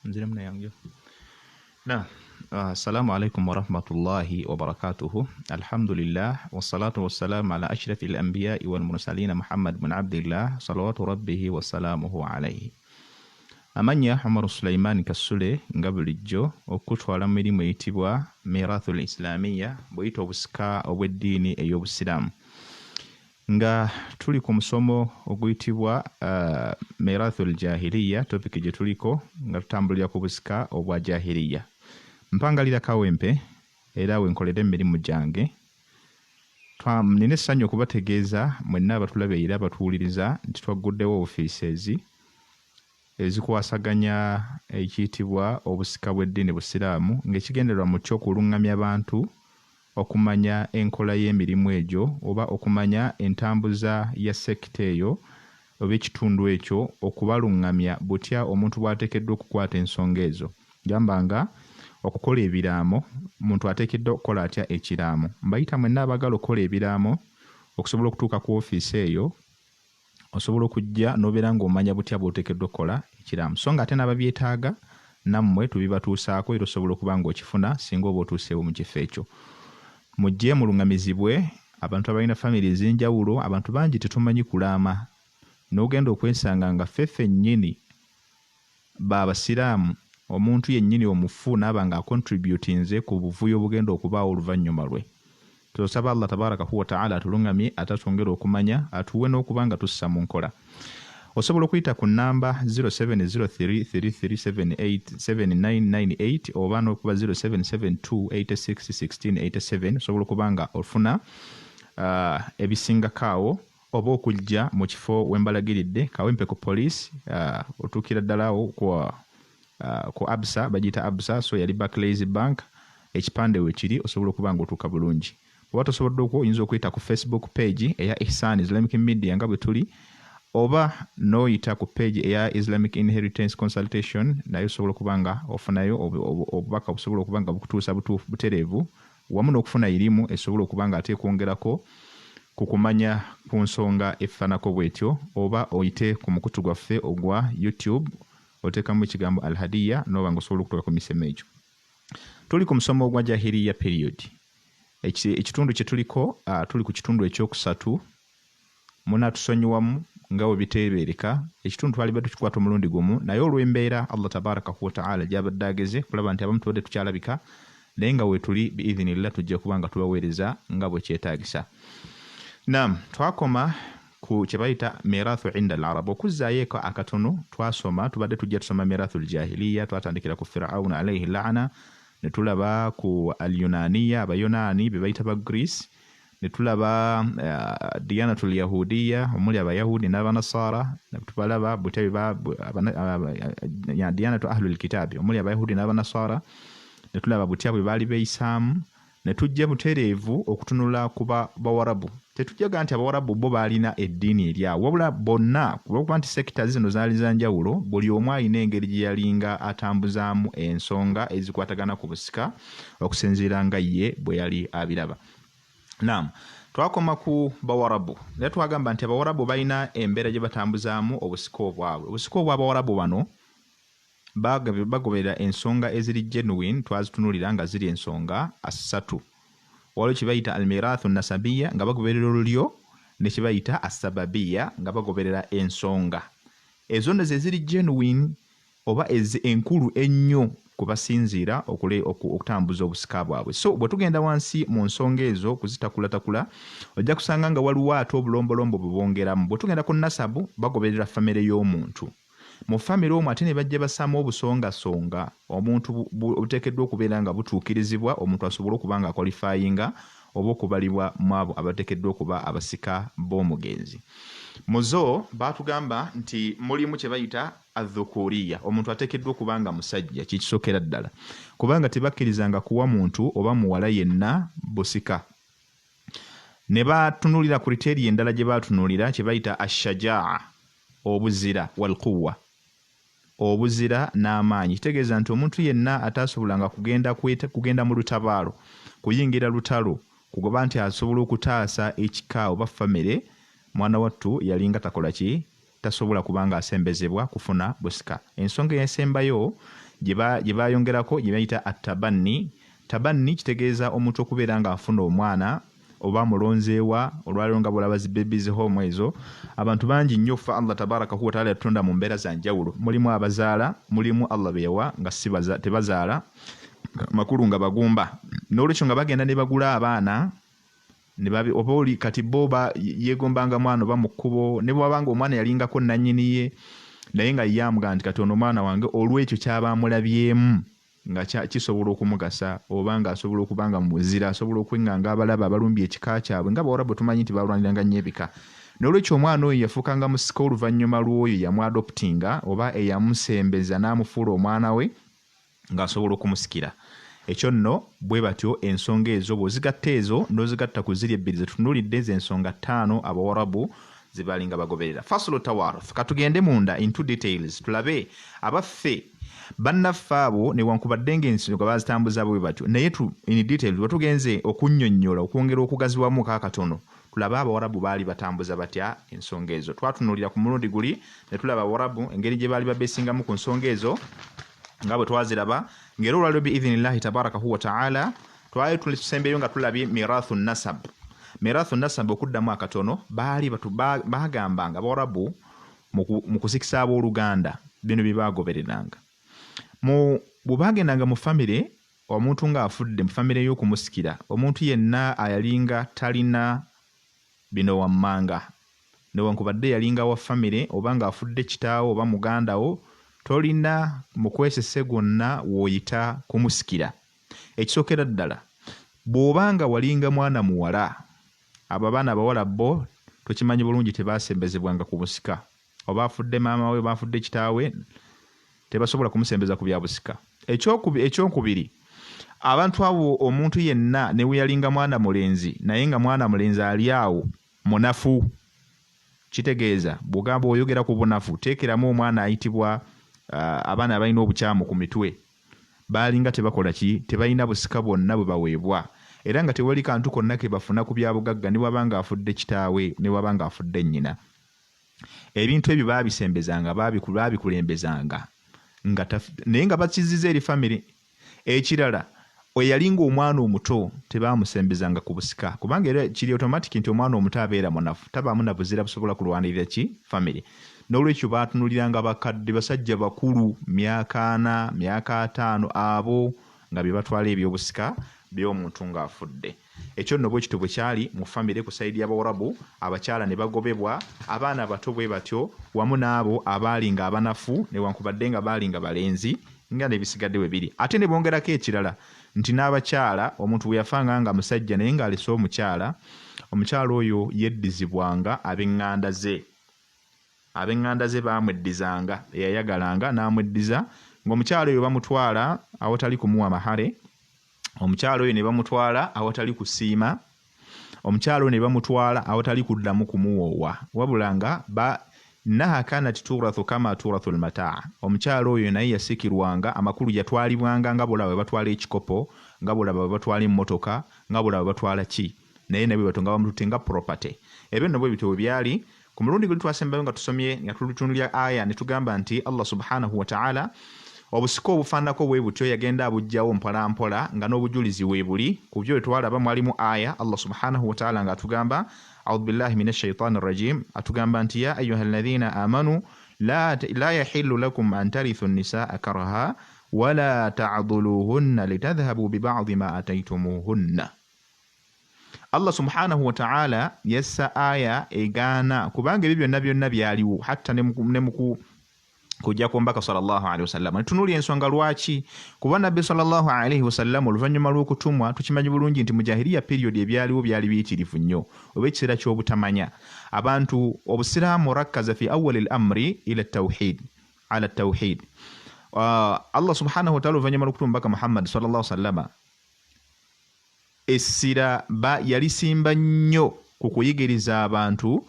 nzire muna yangu. Assalamu alaikum warahmatullahi wabarakatuhu. Alhamdulillah wassalatu wassalamu ala ashrafil anbiya'i wal mursalin Muhammad bin Abdillah salawatu rabbihi wassalamuhu alayhi. Amanya Umar Sulaiman Kasule nga bulijjo okutwala mirimu eyitibwa Mirathul Islamiyya buyita obusika obw'eddiini ey'Obusiraamu. Nga tuli ku musomo oguyitibwa Mirathul Jahiliyya, topic gye tuliko nga tutambulira ku busika obwa Jahiliyya. Mpangalira kawempe era wenkolera emirimu gyange. Nina essanyu okubategeeza mwenna abatulaba era abatuwuliriza nti twagguddewo ofiiseezi ezikwasaganya ekiyitibwa obusika bw'eddiini Busiraamu ng'ekigendererwa mu ky'okulungamya abantu okumanya enkola y'emirimu egyo oba okumanya entambuza ya sekita eyo oba ekitundu ekyo okubalungamya butya omuntu bw'ateekeddwa okukwata ensonga ezo. Gamba nga okukola ebiraamo, omuntu ateekeddwa okukola atya ekiraamo. Mbayita mwenna abagala okukola ebiraamo okusobola okutuuka ku ofiisi eyo osobola okujja n'obeera ng'omanya butya bw'oteekeddwa okukola ekiraamo. So nga ate n'ababyetaaga nammwe tubibatuusaako era osobola okuba ng'okifuna singa oba otuuseewo mu kifo ekyo. Mujje mulungamizibwe abantu abalina famire ez'enjawulo. Abantu bangi tetumanyi kulaama n'ogenda okwesanga nga ffeffe nnyini baabasiraamu, omuntu yennyini omufu n'aba nga akontributinze ku buvuyo obugenda okubaawo oluvannyuma lwe. Tusaba Allah tabarakahu wa ta'ala atulungamye atatwongera okumanya atuwe n'okuba nga tussa mu nkola. Osobola okuyita ku nnamba 070333787998 oba n'okuba 0772861687. Osobola okuba nga ofuna ebisingakaawo oba okujja mu kifo wembalagiridde kawempe ku police otuukira ddalawo ku Absa, bagiyita Absa, so yali Barclays Bank, ekipande weekiri osobola okuba ng'otuuka bulungi. Oba tosobodde okwo oyinza okuyita ku Facebook page eya Ihsan Islamic Media nga bwe tuli, oba n'oyita ku page eya Islamic Inheritance Consultation, naye osobola okuba nga ofunayo obubaka obusobola okuba nga bukutuusa butereevu, wamu n'okufuna irimu esobola okuba nga ate kwongerako ku kumanya ku nsonga efaanako bw'etyo, oba oyite ku mukutu gwaffe ogwa YouTube oteekamu ekigambo Al-Hadiyya n'oba ng'osobola okutuuka ku misemo egyo. Tuli ku musomo ogwa Jahiliyya period. Ekitundu kye tuliko tuli ku kitundu ekyokusatu. Munatusonyiwamu nga bwe biteebereka. Ekitundu twali batukikwata omulundi gumu naye olw'embeera Allah tabarakahu wa ta'ala gy'abadde ageze kulaba nti abamu tubadde tukyalabika, naye nga weetuli biidhinillah tujja kuba nga tubaweereza nga bwe kyetaagisa. Naam, twakoma ku kye bayita Mirathu inda al-Arab. Okuzzaayo eko akatono twasoma, tubadde tujja tusoma Mirathul Jahiliyya, twatandikira ku Firaun alayhi la'ana, ne tulaba ku al-Yunaniya, Abayonaani be bayita ba Greece, ne tulaba Diyanatul Yahudiyya omuli Abayahudi n'Abanasara, ne tubalaba Diyanatu Ahlul Kitaabi omuli Abayahudi n'Abanasara, ne tulaba butya bwe baali beeyisaamu, ne tujja butereevu okutunula ku Bawarabu. Tetujjaga nti Abawarabu bo baalina eddiini eryawo, wabula bonna kuba nti sekita zino zaali za njawulo, buli omu alina engeri gye yalinga atambuzaamu ensonga ezikwatagana ku busika okusinziira nga ye bwe yali abiraba. Naam, twakoma ku Bawarabu. Naye twagamba nti Abawarabu balina embeera gye batambuzaamu obusika obwabwe. Obusika obw'Abawarabu bano bagoberera ensonga eziri genuine, twazitunulira nga ziri ensonga asatu. Waliwo kye bayita al-Mirathu nasabiyya nga bagoberera olulyo, ne kye bayita as-sababiyya nga bagoberera ensonga. Ezo nno ze ziri genuine oba enkulu ennyo kubasinziira okutambuza obusika bwabwe. So bwe tugenda wansi mu nsonga ezo okuzitakulaatakula, ojja kusanga nga waliwo ate obulombolombo bwe bongeramu. Bwe tugenda ku nasabu bagoberera famire y'omuntu. Mu famire omwo ate ne bajja basaamu obusongasonga omuntu buteekeddwa okubeera nga butuukirizibwa omuntu asobole okuba nga akwalifayinga oba okubalibwa mu abo abateekeddwa okuba abasika b'omugenzi. Muzo baatugamba nti mulimu kye bayita adhukuriyya, omuntu ateekeddwa okuba nga musajja, kikisookera ddala, kubanga tebakkirizanga kuwa muntu oba muwala yenna busika. Ne batunulira ku liteeri endala gye baatunulira kye bayita ashajaa, obuzira wal quwwa, obuzira n'amaanyi. Kitegeeza nti omuntu yenna ataasobolanga kugenda mu lutabaalo, kuyingira lutalo, kugoba nti asobola okutaasa ekika oba famire, mwana wattu yalinga takola ki, tasobola kubanga asembezebwa kufuna busika. Ensonga eyasembayo gye bayongerako gye bayita atabanni. Tabanni kitegeeza omuntu okubeera nga afuna omwana oba mulonzeewa olwaliro nga bwolaba zi babies home ezo. Abantu bangi nnyo fa Allah tabaraka wa taala yatonda mu mbeera za njawulo. Mulimu abazaala, mulimu Allah beyawa nga tebazaala, makulu nga bagumba. N'olwekyo nga bagenda ne bagula abaana oba oli kati boba yegombanga mwana oba mu kkubo ne bwabanga omwana yalingako nannyini ye naye nga yamuga nti kati ono mwana wange olw'ekyo kyabamulabyemu nga kisobola okumugasa oba nga asobola okubanga muzira, asobola okwenganga abalaba abalumbye ekika kyabwe nga bawala bwe tumanyi nti balwaniranga nnyo ebika. N'olwekyo omwana oyo yafuukanga musika oluvannyuma lw'oyo yamwadoptinga oba eyamusembeza n'amufuula omwana we ng'asobola okumusikira. Ekyo nno bwe batyo ensonga ezo bw'ozigatta ezo n'ozigatta ku ziri ebbiri zetutunuulidde z'ensonga 5 Abawarabu ze balinga bagoberera. Fasulu tawaruth. Katugende munda into details tulabe abaffe bannaffe abo newankubadde ng'ensonga bazitambuza bwe batyo naye in details bwe tugenze okunnyonnyola okwongera okugaziwamu katono tulabe Abawarabu baali batambuza batya ensonga ezo. Twatunuulira ku mulundi guli ne tulaba Abawarabu engeri gye baali babeesingamu ku nsonga ezo nga bwe twaziraba ng'era olwaliro biidhinillahi tabarakahu wa taala twali tusembeyo nga tulabye mirathu nasab. Mirathu nasab okuddamu akatono baali bagambanga Abawarabu mu kusikisa abooluganda bino bye baagobereranga. Bwe bagendanga mu famire omuntu ng'afudde mu famire y'okumusikira omuntu yenna ayalinga talina bino wammanga newankubadde yalinga wa famire oba ng'afudde kitaawo oba mugandawo tolina mu kwesese gwonna w'oyita kumusikira. Ekisookera ddala bw'obanga walinga mwana muwala abo abaana abawala bo tokimanyi bulungi tebaasembezebwanga ku busika oba afudde maama we oba afudde kitaawe tebasobola kumusembeza ku bya busika. Ekyokubiri abantu abo omuntu yenna ne we yalinga mwana mulenzi naye nga mwana mulenzi ali awo munafu kitegeeza bw'ogamba oyogera ku bunafu teekeramu omwana ayitibwa abaana abalina obukyamu ku mitwe baalinga tebakola ki tebalina busika bwonna bwe baweebwa era nga tewali kantu konna ke bafuna ku byabugagga ne wabanga afudde kitaawe ne wabanga afudde nnyina. Ebintu ebyo baabisembezanga baabikulembezanga naye nga bakiziza eri famire. Ekirala oyalinga omwana omuto tebaamusembezanga ku busika kubanga era kiri automatic nti omwana omuto abeera munafu tabaamu na buzira busobola kulwanirira ki famire. N'olwekyo baatunuliranga bakadde basajja bakulu myaka 4 myaka 5 abo nga bye batwala ebyobusika by'omuntu ng'afudde. Ekyo nno bwe kityo bwe kyali mu famire ku sayidi y'Abawarabu abakyala ne bagobebwa abaana abato bwe batyo wamu n'abo abaalinga abanafu newankubadde nga baalinga balenzi nga n'ebisigadde we biri. Ate ne bongerako ekirala nti n'abakyala omuntu bwe yafanga nga musajja naye ng'alese omukyala oyo yeddizibwanga ab'eŋŋanda ze. Ab'eŋŋanda ze baamweddizanga eyayagalanga n'amweddiza ng'omukyala oyo bamutwala awatali kumuwa mahare. Omukyala oyo ne bamutwala awatali kusiima. Omukyala oyo ne bamutwala awatali kuddamu kumuwoowa wabula nga naha kanat turathu kama turathu almataa. Omukyala oyo naye yasikirwanga amakulu yatwalibwanga nga bulaba bwe batwala ekikopo nga bulaba bwe batwala emmotoka nga bulaba bwe batwala ki naye nabwe batonga bamututte nga property. Ebyo nno bwe bityo bwe byali. Ku mulundi guli twasembayo nga tusomye nga tulitunulya aya ne tugamba nti Allah subhanahu wa ta'ala obusika obufaanako bwe butyo yagenda abujjawo mpolampola nga n'obujulizi we buli ku byo twalaba mwalimu aya Allah subhanahu wa ta'ala nga atugamba a'udhu billahi minash shaitani rrajim atugamba nti ya ayyuhalladhina amanu la yahillu lakum an tarithu an-nisaa karaha wala ta'dhuluhunna litadhhabu bi ba'dhi ma ataytumuhunna. Allah subhanahu wa ta'ala yassa aya egaana kubanga ebyo byonna byaliwo hatta ne muku kujja ku mbaka sallallahu alaihi wasallam. Tunuli ensonga lwaki kuba nabbi sallallahu alaihi wasallam oluvannyuma lw'okutumwa tukimanyi bulungi nti mujahiliya period ebyaliwo byali biyitirivu nnyo oba ekiseera ky'obutamanya abantu obusiraamu rakkaza fi awwal al-amri ila at-tawhid ala at-tawhid. Allah subhanahu wa ta'ala oluvannyuma lw'okutuma mbaka Muhammad sallallahu alaihi wasallam essira yalisimba nnyo ku kuyigiriza abantu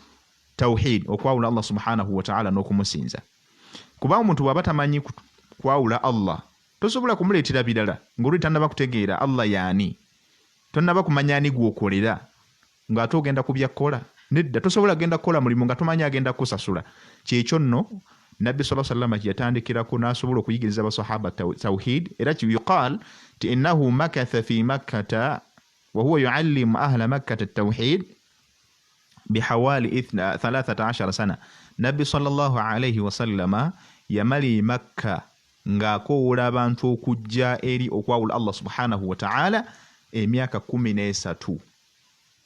tawhid okwawula Allah subhanahu wa ta'ala n'okumusinza. Kuba omuntu bw'aba tamanyi kwawula Allah tosobola kumuleetera birala ng'oli tannaba kutegeera Allah yaani tonnaba kumanya ani gw'okolera ng'ate ogenda kubyakkola nedda tosobola genda kukola mulimu nga tomanyi agenda kusasula. Kyekyo nno nabbi sallallahu alaihi wasallam yatandikirako n'asobola okuyigiriza abasahaba tawhid era yuqal innahu makatha fi makkata wa huwa yuallimu ahla makkata at-tawhid bihawali 13 sana. Nabbi sallallahu alaihi wasallam yamali makka ng'akowoola abantu okujja eri okwawula Allah subhanahu wa ta'ala emyaka 13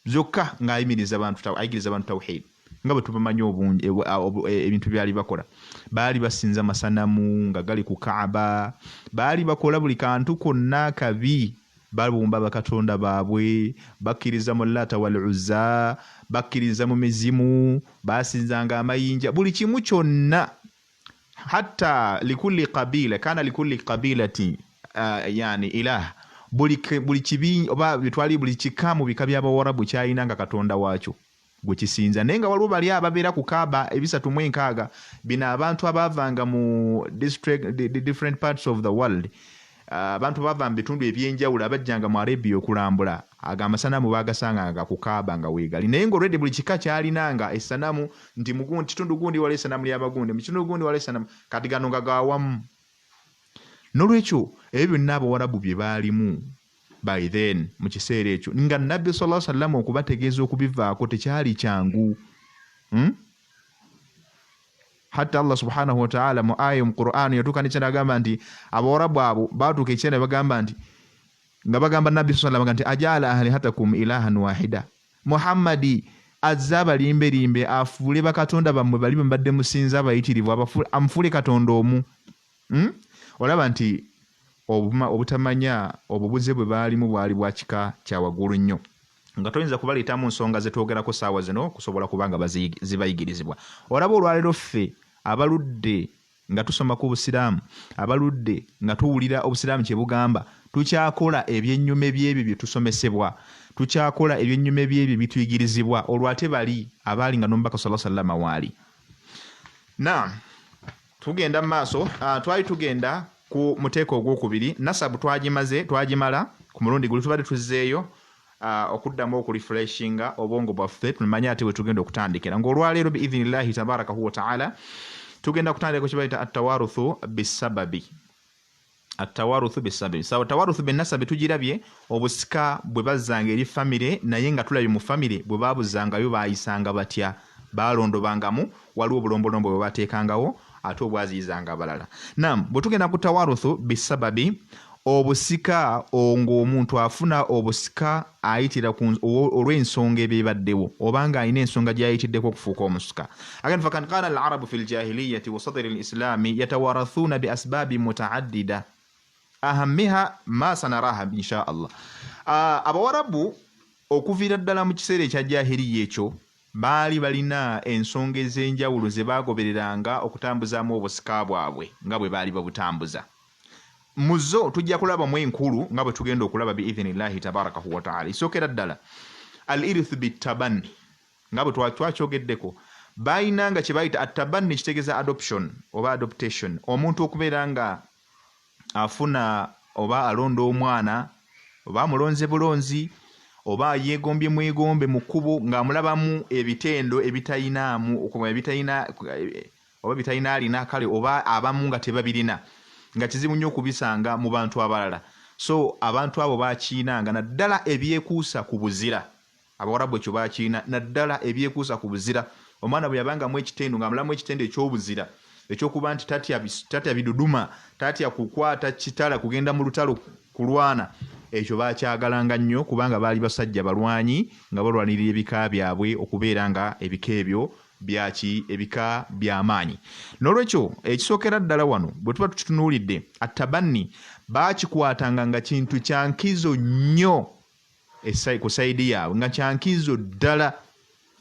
zokka ng'ayimiriza abantu ayigiriza abantu tawhid nga bwe tubamanyi obungi ebintu byali bakola. Baali basinza masanamu nga gali ku Kaaba, baali bakola buli kantu konna kabi, babumba bakatonda baabwe, bakkiriza mu Laata wal Uzza, bakkiriza mu mizimu, basinzanga amayinja, buli kimu kyonna. Hatta likulli qabila kana likulli qabilati yani ilah, buli kibi oba bitwali buli kikamu bika by'Abawarabu kyayinanga katonda waakyo gwe kisinza. Naye nga waliwo bali ababeera ku Kaaba 360 bino abantu abavanga mu different parts of the world, abantu bava mu bitundu ebyenjawulo abajjanga mu Arabia okulambula, amasanamu bagasanganga ku Kaaba nga weegali. Naye ng'olwedde buli kika kyalinanga essanamu nti mu kitundu gundi wali essanamu ly'Abagunde, mu kitundu gundi wali essanamu, kati gano nga gawamu. N'olwekyo ebyo byonna Abawarabu bye baalimu by then mu kiseera ekyo, nga Nabbi sallallahu alaihi wasallam okubategeeza okubivaako tekyali kyangu. Hatta Allah subhanahu wa ta'ala mu aya mu Qur'an yatuka n'ekyenda agamba nti Abawarabu abo baatuuka ekyenda bagamba nti nga bagamba Nabbi sallallahu alaihi wasallam nti ajala ahlihatakum ilahan wahida, Muhammadi azza balimbe afuule bakatonda bammwe bali mbadde musinza abayitirivu amufuule katonda omu. Olaba nti obutamanya obubuze bwe baalimu bwali bwa kika kya waggulu nnyo, nga toyinza kubaleetamu nsonga ze twogerako saawa zino kusobola kubanga zibayigirizibwa. Olaba olwaleero ffe abaludde nga tusoma ku Busiraamu, abaludde nga tuwulira Obusiraamu kye bugamba, tukyakola ebyennyume by'ebyo bye tusomesebwa, tukyakola ebyennyume by'ebyo bituyigirizibwa, olwate bali abaali nga n'omubaka sallallahu alaihi wasallam waali. Tugenda mu maaso, twali tugenda ku muteeko ogwokubiri, nasabu twagimala ku mulundi guli, tubadde tuzzeeyo okuddamu okurefreshinga obwongo bwaffe tumanye ate we tugenda okutandikira. Ng'olwaleero biidhinillahi tabarakahu wa ta'ala tugenda kutandika ku kibayita attawaruthu bisababi. Attawaruthu bisababi. Sawa, tawaruthu binnasabi tugirabye obusika bwe bazzanga eri famire, naye nga tulabye mu famire bwe babuzangayo baayisanga batya, balondobangamu, waliwo obulombolombo bwe bateekangawo ate obwaziyizanga abalala. Bwe tugenda ku tawaruthu bisababi, obusika ng'omuntu afuna obusika ayitira olw'ensonga ebibaddewo obanga alina ensonga gy'ayitiddeko okufuuka omusika. Again, fakan kana al-arabu fi al-jahiliyyati wa sadri al-islami yatawarathuna bi asbabi mutaaddida ahammiha ma sanaraha insha Allah. Abawarabu okuviira ddala mu kiseera ekya jahiliyya ekyo baali balina ensonga ez'enjawulo ze baagobereranga okutambuzaamu obusika bwabwe nga bwe baali babutambuza. Muzo tujja kulaba mu enkulu nga bwe tugenda okulaba biidhinillahi tabarakahu wa ta'ala. Isookera ddala al-irithu bitabanni nga bwe twakyogeddeko, baayinanga kye bayita attabanni, kitegeeza adoption oba adoptation, omuntu okubeera nga afuna oba alonda omwana oba amulonze bulonzi oba yeegombye mwegombe mu kkubo ng'amulabamu ebitendo ebitayinaamu oba bitayina alina kale oba abamu nga tebabirina, nga kizibu nnyo okubisanga mu bantu abalala. So abantu abo baakiinanga naddala ebyekuusa ku buzira. Abawarabu ekyo baakiina naddala ebyekuusa ku buzira. Omwana bwe yabangamu ekitendo ng'amulamu ekitendo eky'obuzira ekyokuba nti tatya biduduma, tatya kukwata kitala kugenda mu lutalo kulwana, ekyo baakyagalanga nnyo kubanga baali basajja balwanyi nga balwanirira ebika byabwe okubeera nga ebika ebyo ebika by'amaanyi. N'olwekyo ekisookera ddala wano bwe tuba tukitunuulidde, attabanni baakikwatanga nga kintu kya nkizo nnyo ku sayidi yaabwe, nga kya nkizo ddala,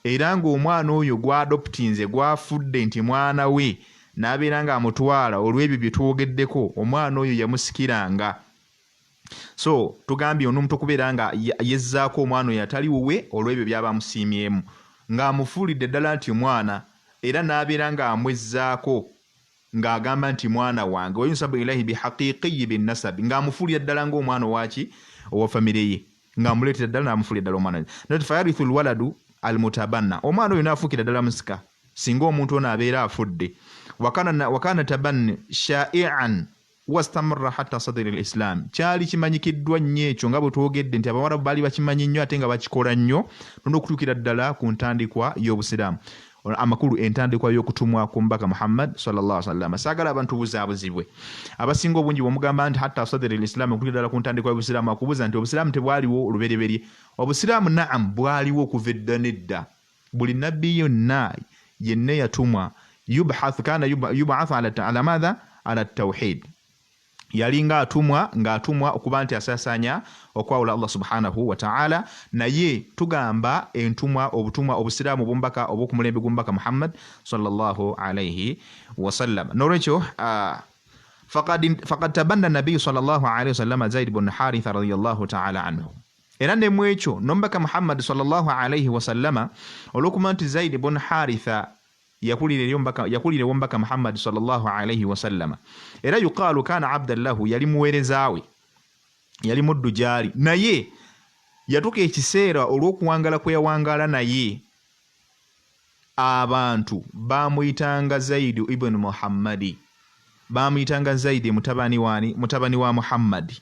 era ng'omwana oyo gw'adoptinze gwafudde nti mwana we n'abeera ng'amutwala olw'ebyo bye twogeddeko, omwana oyo yamusikiranga. So tugambye omuntu okubeera nga yezzaako omwana oyo atali wuwe olw'ebyo byaba amusiimyemu, ng'amufuulidde ddala nti mwana, era n'abeera ng'amwezzaako ng'agamba nti mwana wange, wayunsabu ilahi bihaqiqiyi binnasabi, ng'amufuulira ddala ng'omwana waki owa famire ye, ng'amuleetera ddala n'amufuulira ddala omwana. Nati fayarithu lwaladu almutabanna, omwana oyo n'afuukira ddala musika singa omuntu ono abeera afudde. wakana tabanni sha'i'an wastamarra hatta sadri al-islam kyali kimanyikiddwa nnyo ekyo nga bwe twogedde nti abawarabu baali bakimanyi nnyo ate nga bakikola nnyo n'okutuukira ddala ku ntandikwa y'obusiraamu amakulu entandikwa y'okutumwa ku mbaka Muhammad sallallahu alaihi wasallam. Saagala abantu buzaabuzibwe abasinga obungi bw'omugamba nti hatta sadri al-islam okutuukira ddala ku ntandikwa y'obusiraamu akubuuza nti obusiraamu tebwaliwo olubereberye. Obusiraamu naam bwaliwo okuva edda nedda. Buli nabbi yonna yenna yatumwa yubahathu ala madha ala tawhid, yalinga atumwa ng'atumwa okuba nti asasanya okwawula Allah subhanahu wa ta'ala. Naye tugamba entumwa obutumwa obusiraamu bumbaka obw'okumulembe gumbaka Muhammad sallallahu alayhi wasallam. N'olwekyo faqad tabanna nabiyyu sallallahu alayhi wasallam Zaid ibn Haritha radiyallahu ta'ala anhu. Era ne mu ekyo n'omubaka Muhammad sallallahu alayhi wasallama olw'okuba nti Zaid ibn Haritha yakulira omubaka Muhammad sallallahu alayhi wasallama. Era yuqaalu kana abdallahu, yali muweerezaawe, yali muddu gyali, naye yatuuka ekiseera olw'okuwangala kwe yawangala naye abantu bamuyitanga Zaid ibn Muhammadi, bamuyitanga Zaid mutabani wa Muhammad.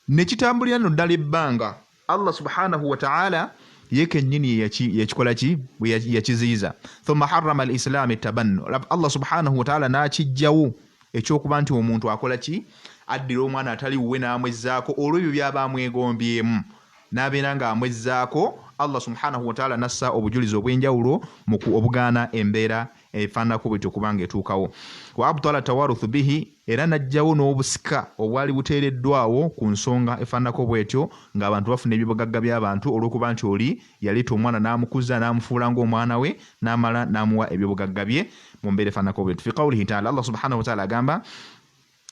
Ne kitambulira no ddala ebbanga Allah subhanahu wa ta'ala yekennyini yakikola ki yakiziyiza. Thumma harrama al-islam tabannu, Allah subhanahu wa ta'ala n'akijjawo ekyokuba nti omuntu akola ki addira omwana atali wuwe n'amwezzaako olw'ebyo byaba amwegombyemu n'abeera nga amwezzaako. Allah subhanahu wa ta'ala nassa obujulizi obw'enjawulo mu obugaana embeera efaanako bwetyo kubanga etuukawo. Wa abtala tawaruthu bihi, era najjawo n'obusika obwali buteereddwawo ku nsonga efaanako bwetyo ng'abantu bafuna ebyobugagga by'abantu olw'okuba nti oli yaleeta omwana n'amukuza n'amufuula ng'omwana we n'amala n'amuwa ebyobugagga bye mu mbeera efaanako bwetyo. Fi qawlihi ta'ala, Allah subhanahu wa ta'ala agamba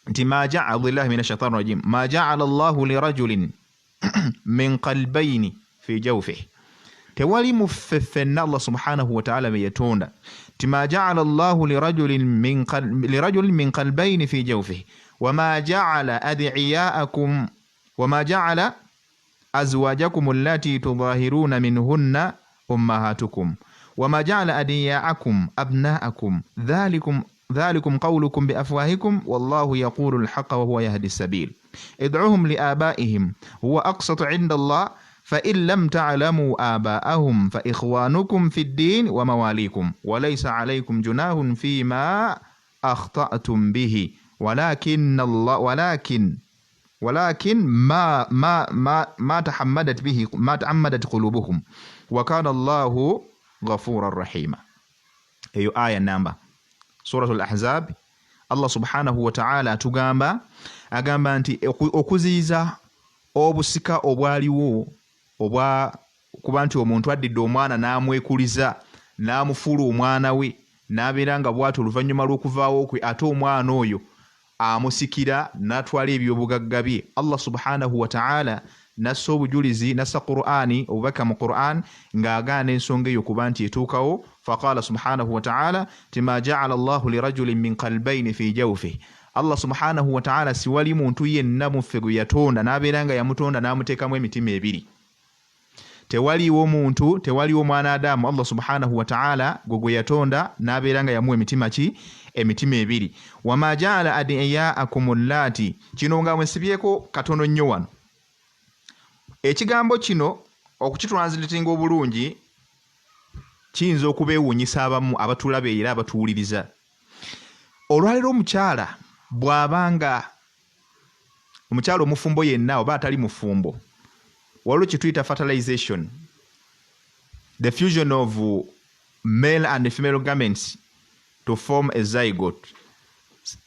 nti ma ja'ala billahi minash shaitani rajim ma ja'ala Allahu li rajulin min qalbayni fi jawfihi, tewali muffeffenna Allah subhanahu wa ta'ala be yatonda ti ma ja'ala Allahu li rajulin min qalbayni fi jawfihi wama ja'ala ad'iyaakum wama ja'ala azwajakum allati tudahiruna minhunna ummahatukum wama ja'ala ad'iyaakum abna'akum dhalikum qawlukum bi afwahikum wallahu yaqulu al-haqqa wa huwa yahdi as-sabil id'uhum li abaihim huwa aqsatu 'inda Allah فإن لم تعلموا آباءهم فإخوانكم في الدين ومواليكم وليس عليكم جناح فيما أخطأتم به ولكن ما تعمدت قلوبهم وكان الله غفورا رحيما. أي آية نمبر سورة الأحزاب. الله سبحانه وتعالى agamba nti okuziyiza obusika obwaliwo obwa kuba nti omuntu addidde omwana n'amwekuliza n'amufuula omwana we n'abeera nga bw'ati oluvannyuma lw'okuvaawo kwe ate omwana oyo amusikira n'atwala ebyobugagga bye. Allah subhanahu wa ta'ala nassa obujulizi, nassa Qur'ani, obubaka mu Qur'an ng'agaana ensonga eyo kuba nti etuukawo. Faqala subhanahu wa ta'ala tima ja'ala Allahu li rajulin min qalbayni fi jawfihi, Allah subhanahu wa ta'ala siwali muntu yenna muffe gwe yatonda n'abeera nga yamutonda n'amuteekamu emitima ebiri. Tewaliwo muntu, tewaliwo mwana Adamu Allah subhanahu wa ta'ala gwe yatonda n'abeera nga yamuwa emitima ki? Emitima ebiri. Wama ja'ala ad'iyaakum allati, kino nga mwesibyeko katono nnyo wano. Ekigambo kino okukitranslatinga obulungi kiyinza okubeewuunyisa abamu abatulaba era abatuwuliriza. Olwaleero omukyala bw'abanga omukyala omufumbo yenna oba atali mufumbo, waliwo kye tuyita fertilization, the fusion of male and female gametes to form a zygote.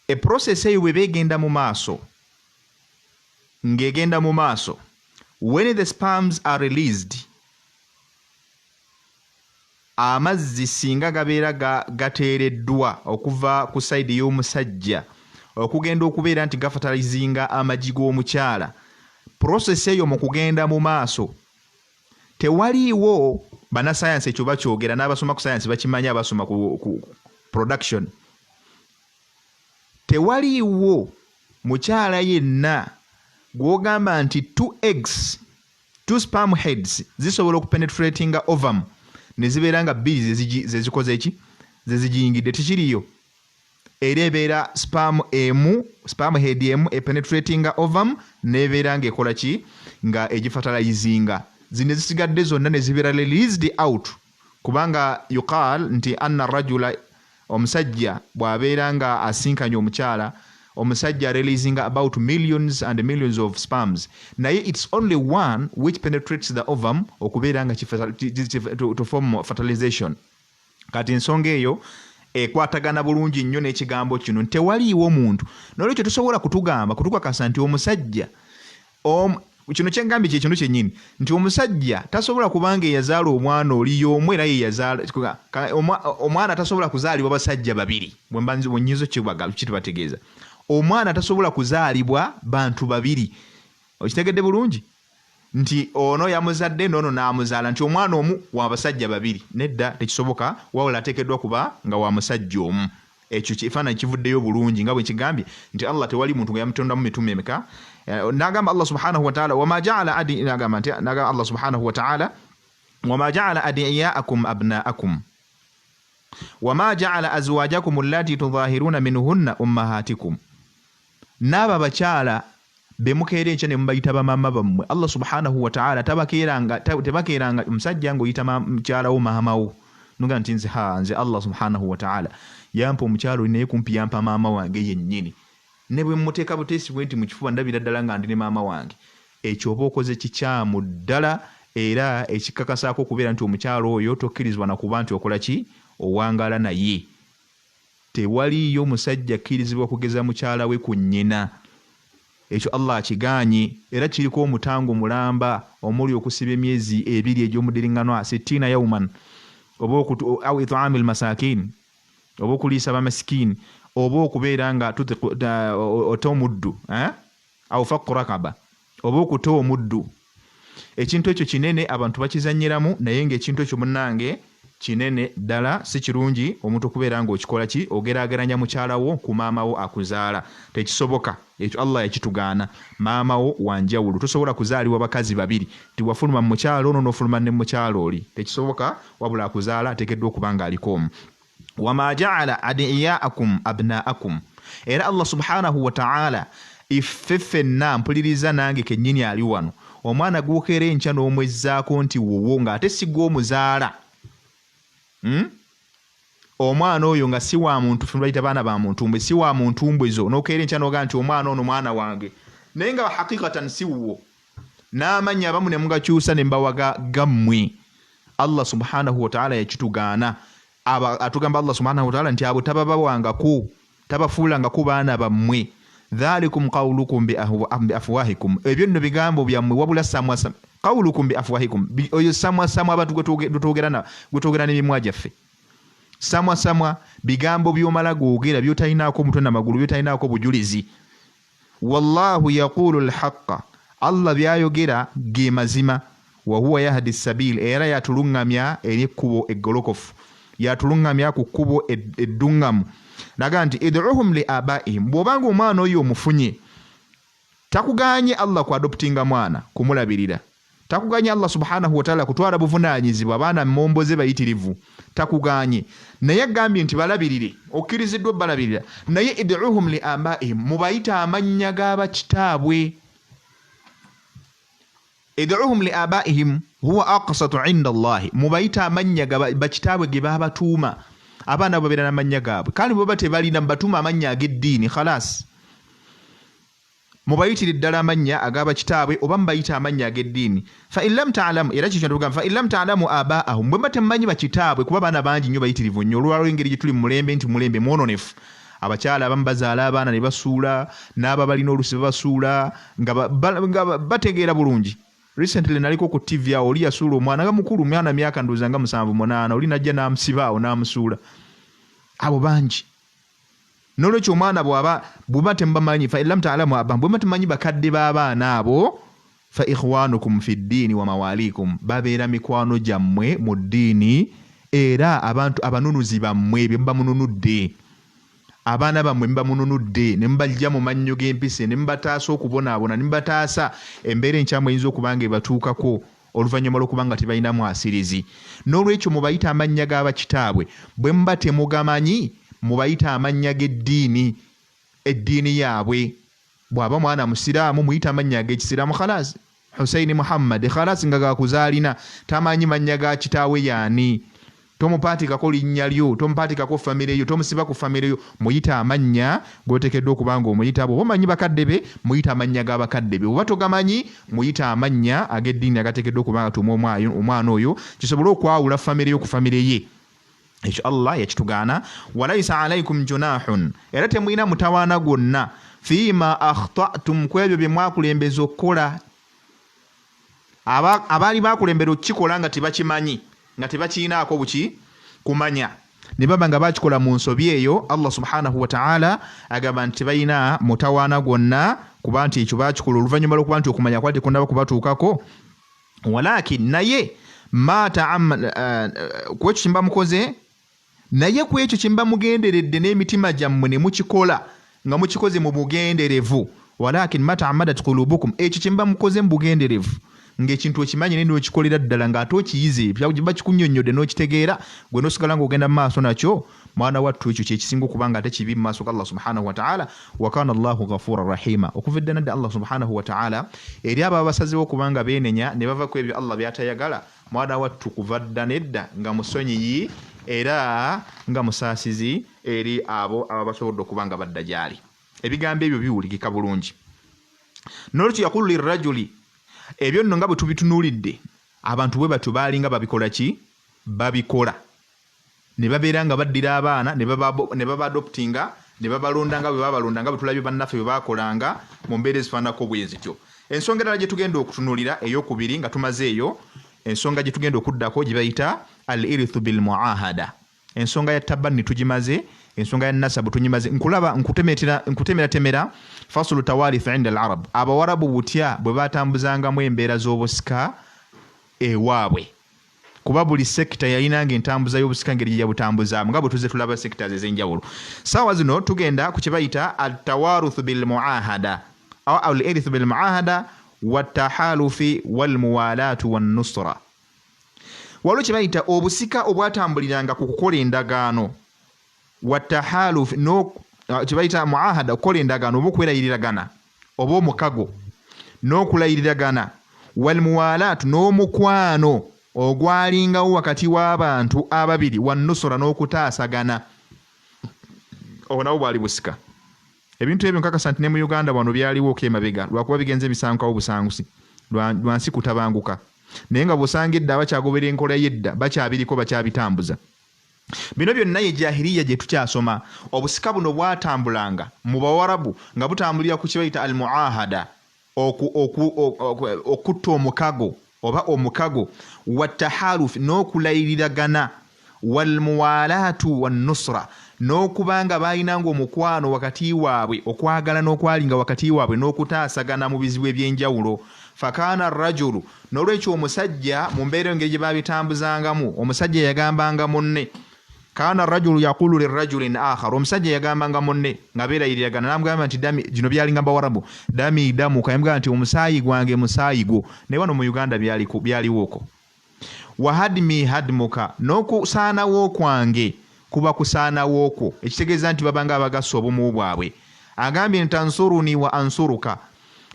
A process eyo bw'eba egenda mu maaso, ng'egenda mu maaso, when the sperms are released, amazzi singa gabeera gateereddwa okuva ku side y'omusajja okugenda okubeera nti gafatalizinga amagi g'omukyala, process eyo mu kugenda mu maaso tewaliiwo bannasayansi ekyo bakyogera, n'abasoma ku sayansi bakimanyi, abasoma ku production. Tewaliiwo mukyala yenna gw'ogamba nti 2 eggs, 2 sperm heads zisobola okupenetratinga ovum ne zibeera nga bbiri ze zikoze eki? Ze zijingidde. Tekiriyo. erebeera sperm head emu penetrating ovum nebeera ng'ekola ki nga egifertilizinga zino zisigadde zonna ne zibeera released out kubanga yuqal nti anna rajula omusajja bw'abeera nga asinkanye omukyala omusajja releasing about millions and millions of sperms naye it's only one which penetrates the ovum okubeera nga to form fertilization kati ensonga eyo ekwatagana bulungi nnyo n'ekigambo kino tewaliiwo muntu n'olwekyo tosobola kutukakasa nti omusajja kino kyengambye kyekintu kyennyini nti omusajja tasobola kubanga eyazaala omwana oli y'omu era yeyazaala omwana tasobola kuzaalibwa basajja babiri bwenyizo kitubategeeza omwana tasobola kuzaalibwa bantu babiri okitegedde bulungi nti ono yamuzadde n'ono n'amuzaala nti omwana omu wa basajja babiri nedda tekisoboka wabula ateekeddwa kuba nga wa musajja omu ekyo kifaananyi kivuddeyo bulungi nga bwe kigambye nti Allah tewali muntu nga yamutondamu mitume emeka n'agamba Allah subhanahu wa ta'ala wama ja'ala Allah subhanahu wa ta'ala wama ja'ala adiyaakum abnaakum wama ja'ala azwajakum allati tudhahiruna minhunna ummahatikum n'aba bakyala bemukeera enkya ne mubayita bamaama bammwe Allah subhanahu wa ta'ala tebakeeranga omusajja ng'oyita mukyala wo maama wo nuga nti nze Allah subhanahu wa ta'ala yampa omukyalo naye kumpi yampa maama wange yennyini ne bwe mmuteeka buteesi bwe nti mu kifuba ndabira ddala nga ndi ne maama wange ekyo oba okoze kikyamu ddala era ekikakasaako okubeera nti omukyalo oyo tokkirizibwa na kuba nti okola ki owangaala naye tewaliyo omusajja akkirizibwa kugeza mukyala we ku nnyina ekyo Allah akigaanye era kiriko omutango mulamba omuli okusiba emyezi 2 egy'omudiringanwa 60 yawman oba au it'amil masakin oba okuliisa bamasikini oba okubeera nga ota omuddu au fakku rakaba oba okuta omuddu ekintu ekyo kinene abantu bakizanyiramu naye ng'ekintu ekyo munnange kinene ddala si kirungi omuntu okubeera ng'okikola ki ogeraageranya mukyala wo ku maama wo akuzaala tekisoboka ekyo Allah yakitugaana maama wo wanjawulo tosobola kuzaalibwa bakazi babiri tiwafuluma mu mukyalo ono n'ofuluma ne mukyalo oli tekisoboka wabula akuzaala ateekeddwa okuba ng'aliko omu wama ja'ala adiyaakum abnaakum era Allah subhanahu wa ta'ala iffe ffenna mpuliriza nange kennyini ali wano omwana gw'okeera enkya n'omwezzaako nti wowo ng'ate si gw'omuzaala omwana oyo nga si wa muntu ffe bayita baana ba muntu mbwe si wa muntu mbwezo n'okeera enkya n'ogaa nti omwana ono mwana wange naye nga hakikatan si wuwo n'amannya abamu ne mugakyusa ne mbawaga gammwe Allah subhanahu wa ta'ala yakitugaana atugamba Allah subhanahu wa ta'ala nti abo tababawangako tabafuulangako baana bammwe dhalikum qawlukum bi afwahikum ebyo nno bigambo byammwe wabula samwa qawlukum bi afwahikum oyo samwa abantu gwetwogera n'emimwa gyaffe samwa bigambo by'omala googera by'otalinaako omutwe n'amagulu by'otalinaako bujulizi wallahu yaqulu alhaqqa Allah byayogera ge mazima wa huwa yahdi sabil era yatulungamya ekkubo eggolokofu yatulungamya ku kkubo eddungamu naga nti id'uhum li abaihim bw'obanga omwana oyo omufunye takuganye Allah ku adoptinga mwana kumulabirira takuganye Allah subhanahu wa ta'ala kutwala buvunaanyizibwa abaana momboze bayitirivu takuganye naye agambye nti balabirire okkiriziddwa balabirira naye id'uhum li abaihim mubayita amannya g'abakitaabwe id'uhum li abaihim huwa aqsatu 'inda Allah mubayita amannya bakitaabwe ge babatuuma abaana babeera n'amannya gaabwe kandi bwe tebalina batuuma amannya ag'eddiini khalas mubayitire ddala amannya ag'abakitaabwe oba mubayita amannya ag'eddiini fa in lam ta'lamu era kikyo tugamba fa in lam ta'lamu abaahum bwe batemumanyi bakitaabwe kuba baana bangi nnyo bayitirivu nnyo olwalwo engeri gye tuli mu mulembe nti mulembe mwononefu abakyala abamu bazaala abaana ne basuula n'aba balina olusi babasuula nga bategeera bulungi recently naliko ku TV awo oli yasuula omwana nga mukulu mwana myaka ndowooza nga 7-8 oli najja n'amusiba awo n'amusuula abo bangi n'olwekyo omwana bw'oba temubamanyi fa illam ta'lamu abaahum bwe temumanyi bakadde b'abaana abo fa ikhwanukum fi ddiini wa mawalikum babeera mikwano gyammwe mu ddiini era abantu abanunuzi bammwe bye muba mununudde abaana bammwe muba mununudde ne mubajja mu mannyo g'empise ne mubataasa okubonaabona ne mubataasa embeera enkyamu eyinza okuba nga ebatuukako oluvannyuma lw'okuba nga tebalinamu asirizi n'olwekyo mubayita amannya g'abakitaabwe bwe muba temugamanyi mubayita amannya g'eddiini eddiini yaabwe bw'aba mwana musiraamu muyita amannya g'ekisiraamu khalas Hussein Muhammad khalas nga gakuzaalina tamanyi mannya ga kitaawe yaani tomupaatikako linnya lyo tomupaatikako famire yo tomusiba ku famire yo muyita amannya g'oteekeddwa okuba nga omuyita abo obamanyi bakadde be muyita amannya g'abakadde be oba togamanyi muyita amannya ag'eddiini agateekeddwa okuba nga tuma omwana oyo kisobole okwawula famire yo ku famire ye ekyo Allah yakitugaana walaysa alaykum junahun era temulina mutawaana gwonna fiima akhtatum ku ebyo bye mwakulembeza okukola abaali bakulembera okukikola nga tebakimanyi nga tebakiinaako buki kumanya ne baba nga bakikola mu nsobi eyo Allah subhanahu wa ta'ala agamba nti tebalina mutawaana gwonna kuba nti ekyo bakikola oluvannyuma lw'okuba nti okumanya kwali tekundaba kubatuukako walakin naye ku ekyo kimba mukoze naye ku ekyo kimba mugenderedde n'emitima gyammwe ne mukikola nga mukikoze mu bugenderevu walakin mata'ammadat qulubukum ekyo kimba mukoze mu bugenderevu ng'ekintu okimanyi ne n'okikolera ddala ng'ate okiyize kiba kikunnyonnyodde n'okitegeera gwe n'osigala ng'ogenda mu maaso nakyo mwana wattu ekyo kyekisinga okuba nga ate kibi mu maaso ga Allah subhanahu wa ta'ala wa kana Allahu ghafuran rahima okuva edda nadda Allah subhanahu wa ta'ala eri abo abasazeewo okuba nga beenenya ne bava ku ebyo Allah by'atayagala mwana wattu kuva dda nedda nga musonyiyi era nga musaasizi eri abo ababasobodde okuba nga badda gyali ebigambo ebyo biwulikika bulungi nolwekyo yakulu lirrajuli ebyo nno nga bwe tubitunuulidde abantu bwe batyo baalinga babikola ki babikola ne babeera nga baddira abaana ne baba adoptinga ne babalonda nga bwe babalonda nga bwe tulabye bannaffe bwe baakolanga mu mbeera ezifaanako bwe zityo ensonga endala gye tugenda okutunuulira ey'okubiri nga tumaze eyo ensonga gye tugenda okuddako gye bayita al irithu bil muahada ensonga ya tabani tugimaze ensonga ya nasabu tunyimaze nkulaba nkutemera fasulu tawarith inda al arab abawarabu butya bwe batambuzangamu embeera z'obusika ewaabwe kuba buli sekita yayinanga entambuza y'obusika ngeri gye butambuzaamu nga bwe tuze tulaba sekita ez'enjawulo saawa zino tugenda ku kye bayita al tawaruthu bil muahada aw al irithu bil muahada watahalufi wal muwalatu wan nusra waliwo kye bayita obusika obwatambuliranga ku kukola endagaano watahalufi kye bayita muahada okukola endagaano oba okwerayiriragana oba omukago n'okulayiriragana wal muwalatu n'omukwano ogwalingawo wakati w'abantu ababiri wan nusra n'okutaasagana obwo nabwo bwali busika ebintu ebyo nkakasa nti ne mu Uganda wano byaliwo okemabega lwakuba bigenze bisangukawo busangusi lwansi kutabanguka naye nga bw'osangidde abakyagobera enkola y'edda bakyabiriko bakyabitambuza bino byonna ye jahiliya gye tukyasoma obusika buno bwatambulanga mu bawarabu nga butambulira ku kibayita al muahada okutta omukago oba omukago watahalufi n'okulayiriragana wal muwalatu wan nusra n'okubanga baayinanga omukwano wakati waabwe okwagala n'okwalinga wakati waabwe n'okutaasagana mu bizibu eby'enjawulo fakaana rajulu n'olwekyo omusajja mu mbeera engeri gye baabitambuzangamu omusajja yagambanga munne kaana rajulu yaqulu lirajulin akhar omusajja yagambanga munne nga beerayiriragana namugamba nti dami gino byalinga bawarabu dami damu kayamugamba nti omusaayi gwange musaayi gwo naye wano mu Uganda byaliwo okwo wahadmi hadmuka n'okusaanawo kwange kuba kusaanawo okwo ekitegeeza nti babanga abagassa obumu bwabwe agambye ntansuruni wa ansuruka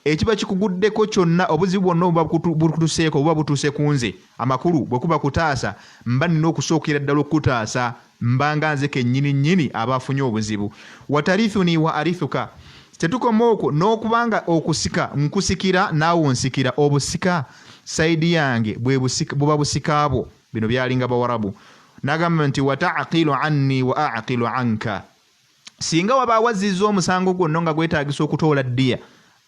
ekiba kikuguddeko kyonna obuzibu bwonna obuba bukutuseeko obuba butuuse ku nze amakulu bwe kuba kutaasa mba nina okusookera ddala okutaasa mbanga nze kennyini nnyini abafunye obuzibu watarithuni wa arithuka tetukoma okwo n'okubanga okusika nkusikira naawe onsikira obusika sayidi yange buba busika bwo bino byalinga bawarabu n'agamba nti wataaqilu anni wa aqilu anka singa waba wazizza omusango gwonna nga gwetaagisa okutoola ddiya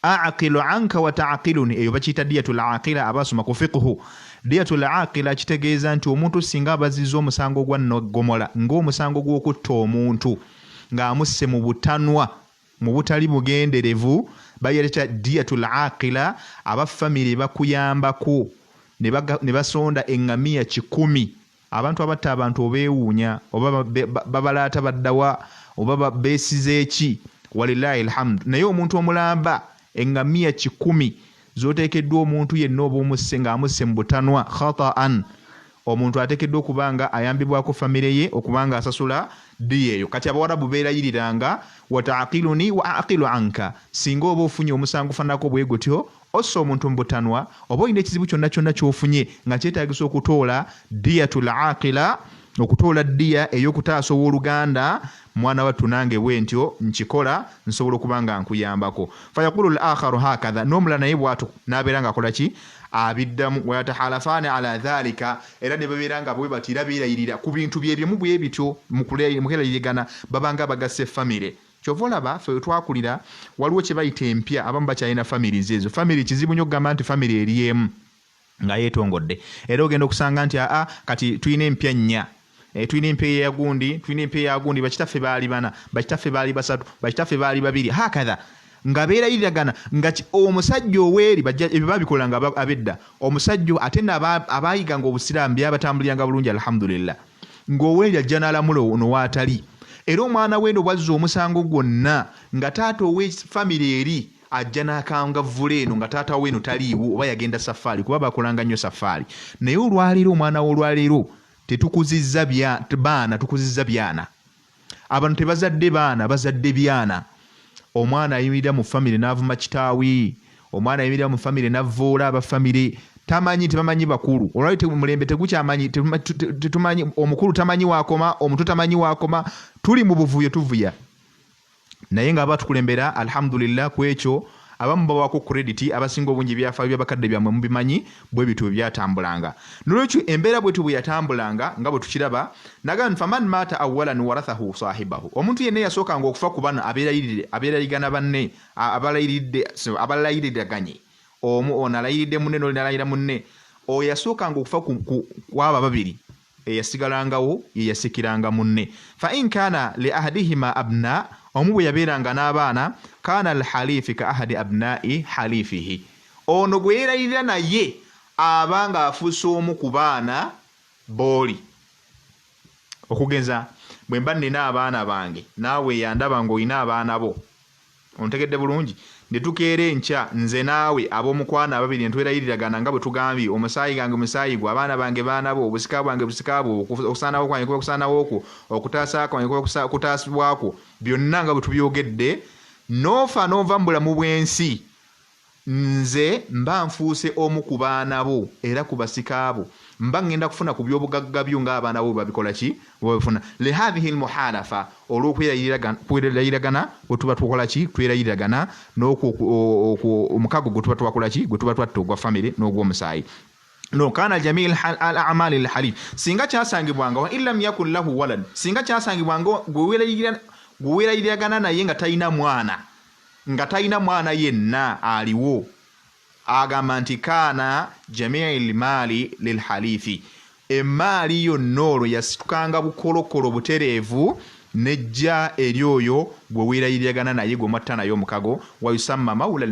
aqilu anka wa taaqiluni eyo bakiyita diyatul aqila abasoma ku fiqhu diyatul aqila kitegeeza nti omuntu singa abazizza omusango gwa noggomola ng'omusango gw'okutta omuntu ng'amusse mu butanwa mu butali bugenderevu bayereta diyatul aqila abafamire bakuyambako ne basonda eŋŋamiya 100 abantu abatta abantu obeewuunya oba babalaata baddawa oba beesize eki walillahi alhamdu naye omuntu omulamba eŋŋamiya 100 z'oteekeddwa omuntu yenna oba omusse ng'amusse mu butanwa khataan omuntu ateekeddwa okubanga ayambibwako famire ye okubanga asasula ddiya eyo. Kati abawarabu beerayiriranga wataaqiluni wa aqilu anka, singa oba ofunye omusango fanako bwe gutyo ossa omuntu mu butanwa oba olina ekizibu kyonna kyonna ky'ofunye nga kyetaagisa okutoola diyatul aqila, okutoola ddiya ey'okutaasa ow'oluganda, mwana wattu nange bwe ntyo nkikola nsobola okuba nga nkuyambako. Fayaqulu al-akharu hakadha, n'omulala naye bw'atyo n'abeera ng'akola ki? Abiddamu. Wayatahalafaani ala dhalika, era ne babeera nga bwe bati era beerayirira ku bintu byebimu bwe bityo mu kulerayirigana, babanga bagasse famire. Kyova olaba ffe twakulira waliwo kye bayita empya, abamu bakyalina famiri ezo. Famiri kizibu nnyo okugamba nti famiri eri emu nga yeetongodde, era ogenda okusanga nti kati tulina empya nnya, tulina empya ya gundi, bakitaffe baali bana, bakitaffe baali basatu, bakitaffe baali babiri, hakadha nga beerayiriragana nga omusajja oweeri ebyo babikolanga abedda. Omusajja ate abaayiganga obusiraamu byabatambuliranga bulungi alhamdulillah, ng'oweeri ajja n'alamula ono waatali, era omwana w'eno bwazza omusango gwonna nga taata ow'effamire eri ajja n'akangavvula eno nga taata w'eno taliiwo oba yagenda safaari, kuba bakolanga nnyo safaari. Naye olwaleero omwana w'olwaleero tetukuzizza baana, tukuzizza byana. Abantu tebazadde baana, bazadde byana. Omwana ayimirira mu famire n'avuma kitaawi, omwana ayimirira mu famire n'avvoola abafamire, tamanyi tebamanyi bakulu. Olwali mulembe tegukyamanyi, tetumanyi, omukulu tamanyi wakoma, omuto tamanyi wakoma, tuli mu buvuyo tuvuya. Naye nga abatukulembera alhamdulillah ku ekyo abamu babaako credit, abasinga obungi byafaayo by'abakadde byammwe mubimanyi bwe bityo byatambulanga. Nolwekyo embeera bwetu bwe yatambulanga nga bwe tukiraba, naga faman mata awwalan warathahu sahibahu, omuntu yenna yasookanga okufa ku bano abeerayigana banne, abalayiriraganye, ono alayiridde munne n'oli n'alayira munne, oyo yasookanga okufa ku abo babiri, eyasigalangawo ye yasikiranga munne. Fa in kana li ahadihima abna, omu bwe yabeeranga n'abaana, kana alhalifi ka ahadi abnai halifihi, ono gwe yeerayirira naye abanga afuuse omu ku baana booli. Okugeza bwe mba nnina abaana bange naawe yandaba ng'olina abaana bo, ontegedde bulungi, ne tukeera enkya nze naawe ab'omukwana ababiri ntwerayiriragana nga bwe tugambye, omusaayi gange musaayi gwe, abaana bange baana bo, obusika bwange busika bwo, okusaanawo kwange kuba kusaanawo kwo, okutaasa kwange kuba kutaasibwako, byonna nga bwe tubyogedde, n'ofa n'ova mu bulamu bw'ensi, nze mba nfuuse omu ku baana bo era ku basika bo, mba ngenda kufuna ku by'obugagga byo ng'abaana bo babikola ki? Babifuna. Lihadhihi almuhalafa, olw'okwerayiragana bwe tuba tukola ki? Twerayiriragana, omukago gwe tuba twakola ki? Gwe tuba twatta ogwa famire n'ogw'omusaayi. No kana jamii al-a'mal al-halif, singa kyasangibwanga wa illam yakul lahu walad, singa kyasangibwanga gwe weerayiriragana naye nga talina mwana yenna aliwo, agamba nti kaana jamiil maali lil halifi, emaali yonna olwo yasitukanga bukolokolo butereevu nejja eri oyo gwe weerayiriragana naye gwe mwatta naye omukago. Wayusamma mawla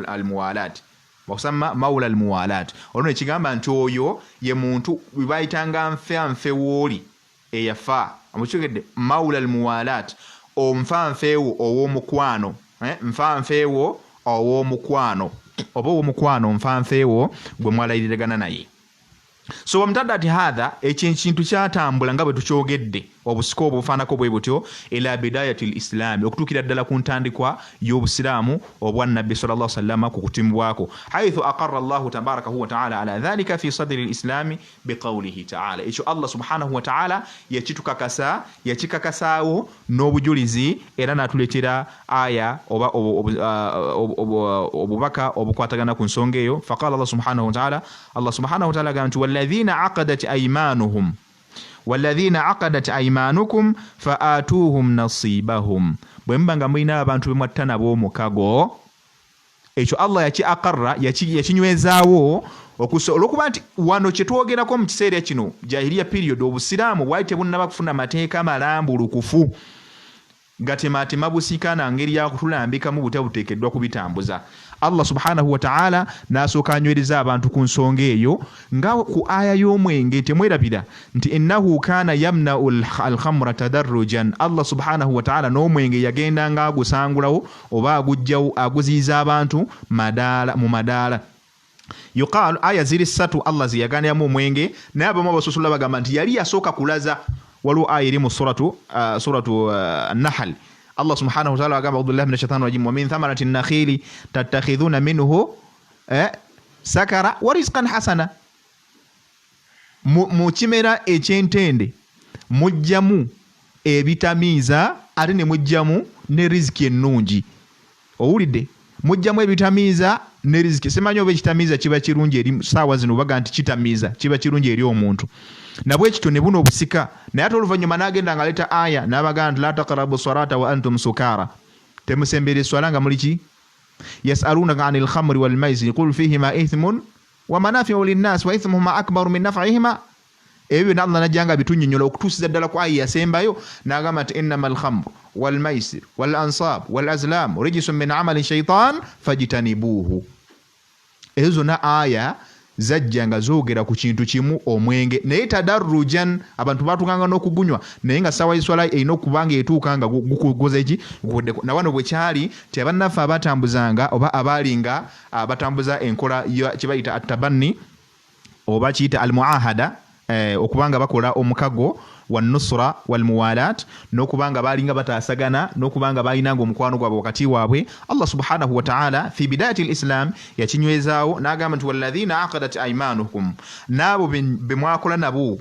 almuwalat, wasamma mawla almuwalat, olwo nekigamba nti oyo ye muntu bwe bayitanga nfe wooli eyafa, amukyogedde mawla almuwalat, omufanfeewo ow'omukwano, nfanfeewo ow'omukwano oba ow'omukwano, nfanfeewo gwe mwalayiriragana naye. So wamutadde ati hadha, ekyo ekintu kyatambula nga bwe tukyogedde, obusika obufaanako bwe butyo, ila bidayati lislaami, okutuukira ddala ku ntandikwa y'obusiraamu obwa nabbi sallallahu alaihi wasallam ku kutimbwako, haithu aqarra Allahu tabarakahu wa ta'ala ala dhalika fi sadri lislaami biqawlihi ta'ala, ekyo Allah subhanahu wa ta'ala yakikakasaawo n'obujulizi, era n'atuleetera aya oba obubaka obukwatagana ku nsonga eyo. Faqala Allah subhanahu wa ta'ala, Allah subhanahu wa ta'ala agamba nti والذين عقدت أيمانكم فآتوهم نصيبهم, bwe mbanga mulina abantu be mwatta nabo omukago, ekyo Allah yakiakarra, yakinywezaawo olw'okuba nti wano kye twogerako mu kiseera kino jahiliya period, obusiraamu bwali tebunnaba kufuna mateeka malambulukufu gatematema busika na ngeri ya kutulambikamu butebuteekeddwa kubitambuza. Allah subhanahu wa ta'ala n'asooka anywereza abantu ku nsonga eyo nga ku aya y'omwenge temwerabira nti innahu kana yamna'u al-khamra tadarrujan, Allah subhanahu wa ta'ala n'omwenge yagenda nga agusangulawo oba agujjawo aguziiza abantu mu madaala. yuqalu aya ziri ssatu Allah ziyaganiramu omwenge naye abamu abasosula bagamba nti yali yasooka kulaza waliwo aya eri mu suratu Nahl Allah subhanahu wa ta'ala agamba a'udhu billahi minash shaitani rajim wa min thamarati an-nakhili tattakhidhuna minhu sakara wa rizqan hasana mu kimera ekyentende mujjamu ebitamiiza ate ne mujjamu ne riziki ennungi. Owulidde? Mujjamu ebitamiiza ne riziki. Simanyi oba ekitamiiza kiba kirungi eri saawa zino baga nti kitamiiza kiba kirungi eri omuntu. Nabwe ekito ne buno obusika naye ate oluvannyuma n'agenda ng'aleeta aya n'abaga nti la taqrabu salata wa antum sukara. Temusembere swala nga muli ki? Yas'alunaka 'anil khamri wal maisir qul fihima ithmun wa manafi'u linnas wa ithmuhuma akbaru min naf'ihima. Ebyo Allah najanga bitunnyonnyola okutuusiza ddala ku aya yasembayo n'agamba nti innamal khamru wal maisir wal ansab wal azlam rijsun min 'amali shaytan fajtanibuhu. Ezo zonna aya zajjanga zoogera ku kintu kimu omwenge naye tadarrujan abantu batukanga n'okugunywa naye nga ssaawa y'eswala erina okubanga etuuka nga gukugoza eki na wano bwe kyali ti abannaffe abatambuzanga oba abaalinga batambuza enkola kye bayita attabanni oba kiyita almuahada okubanga bakola omukago wanusra walmuwalat n'okubanga balinga bataasagana n'okubanga balinanga omukwano gwabwe wakati waabwe Allah subhanahu wa ta'ala fi bidayati al-islam yakinywezaawo n'agamba nti walladhina aqadat aymanukum n'abo be mwakola nabo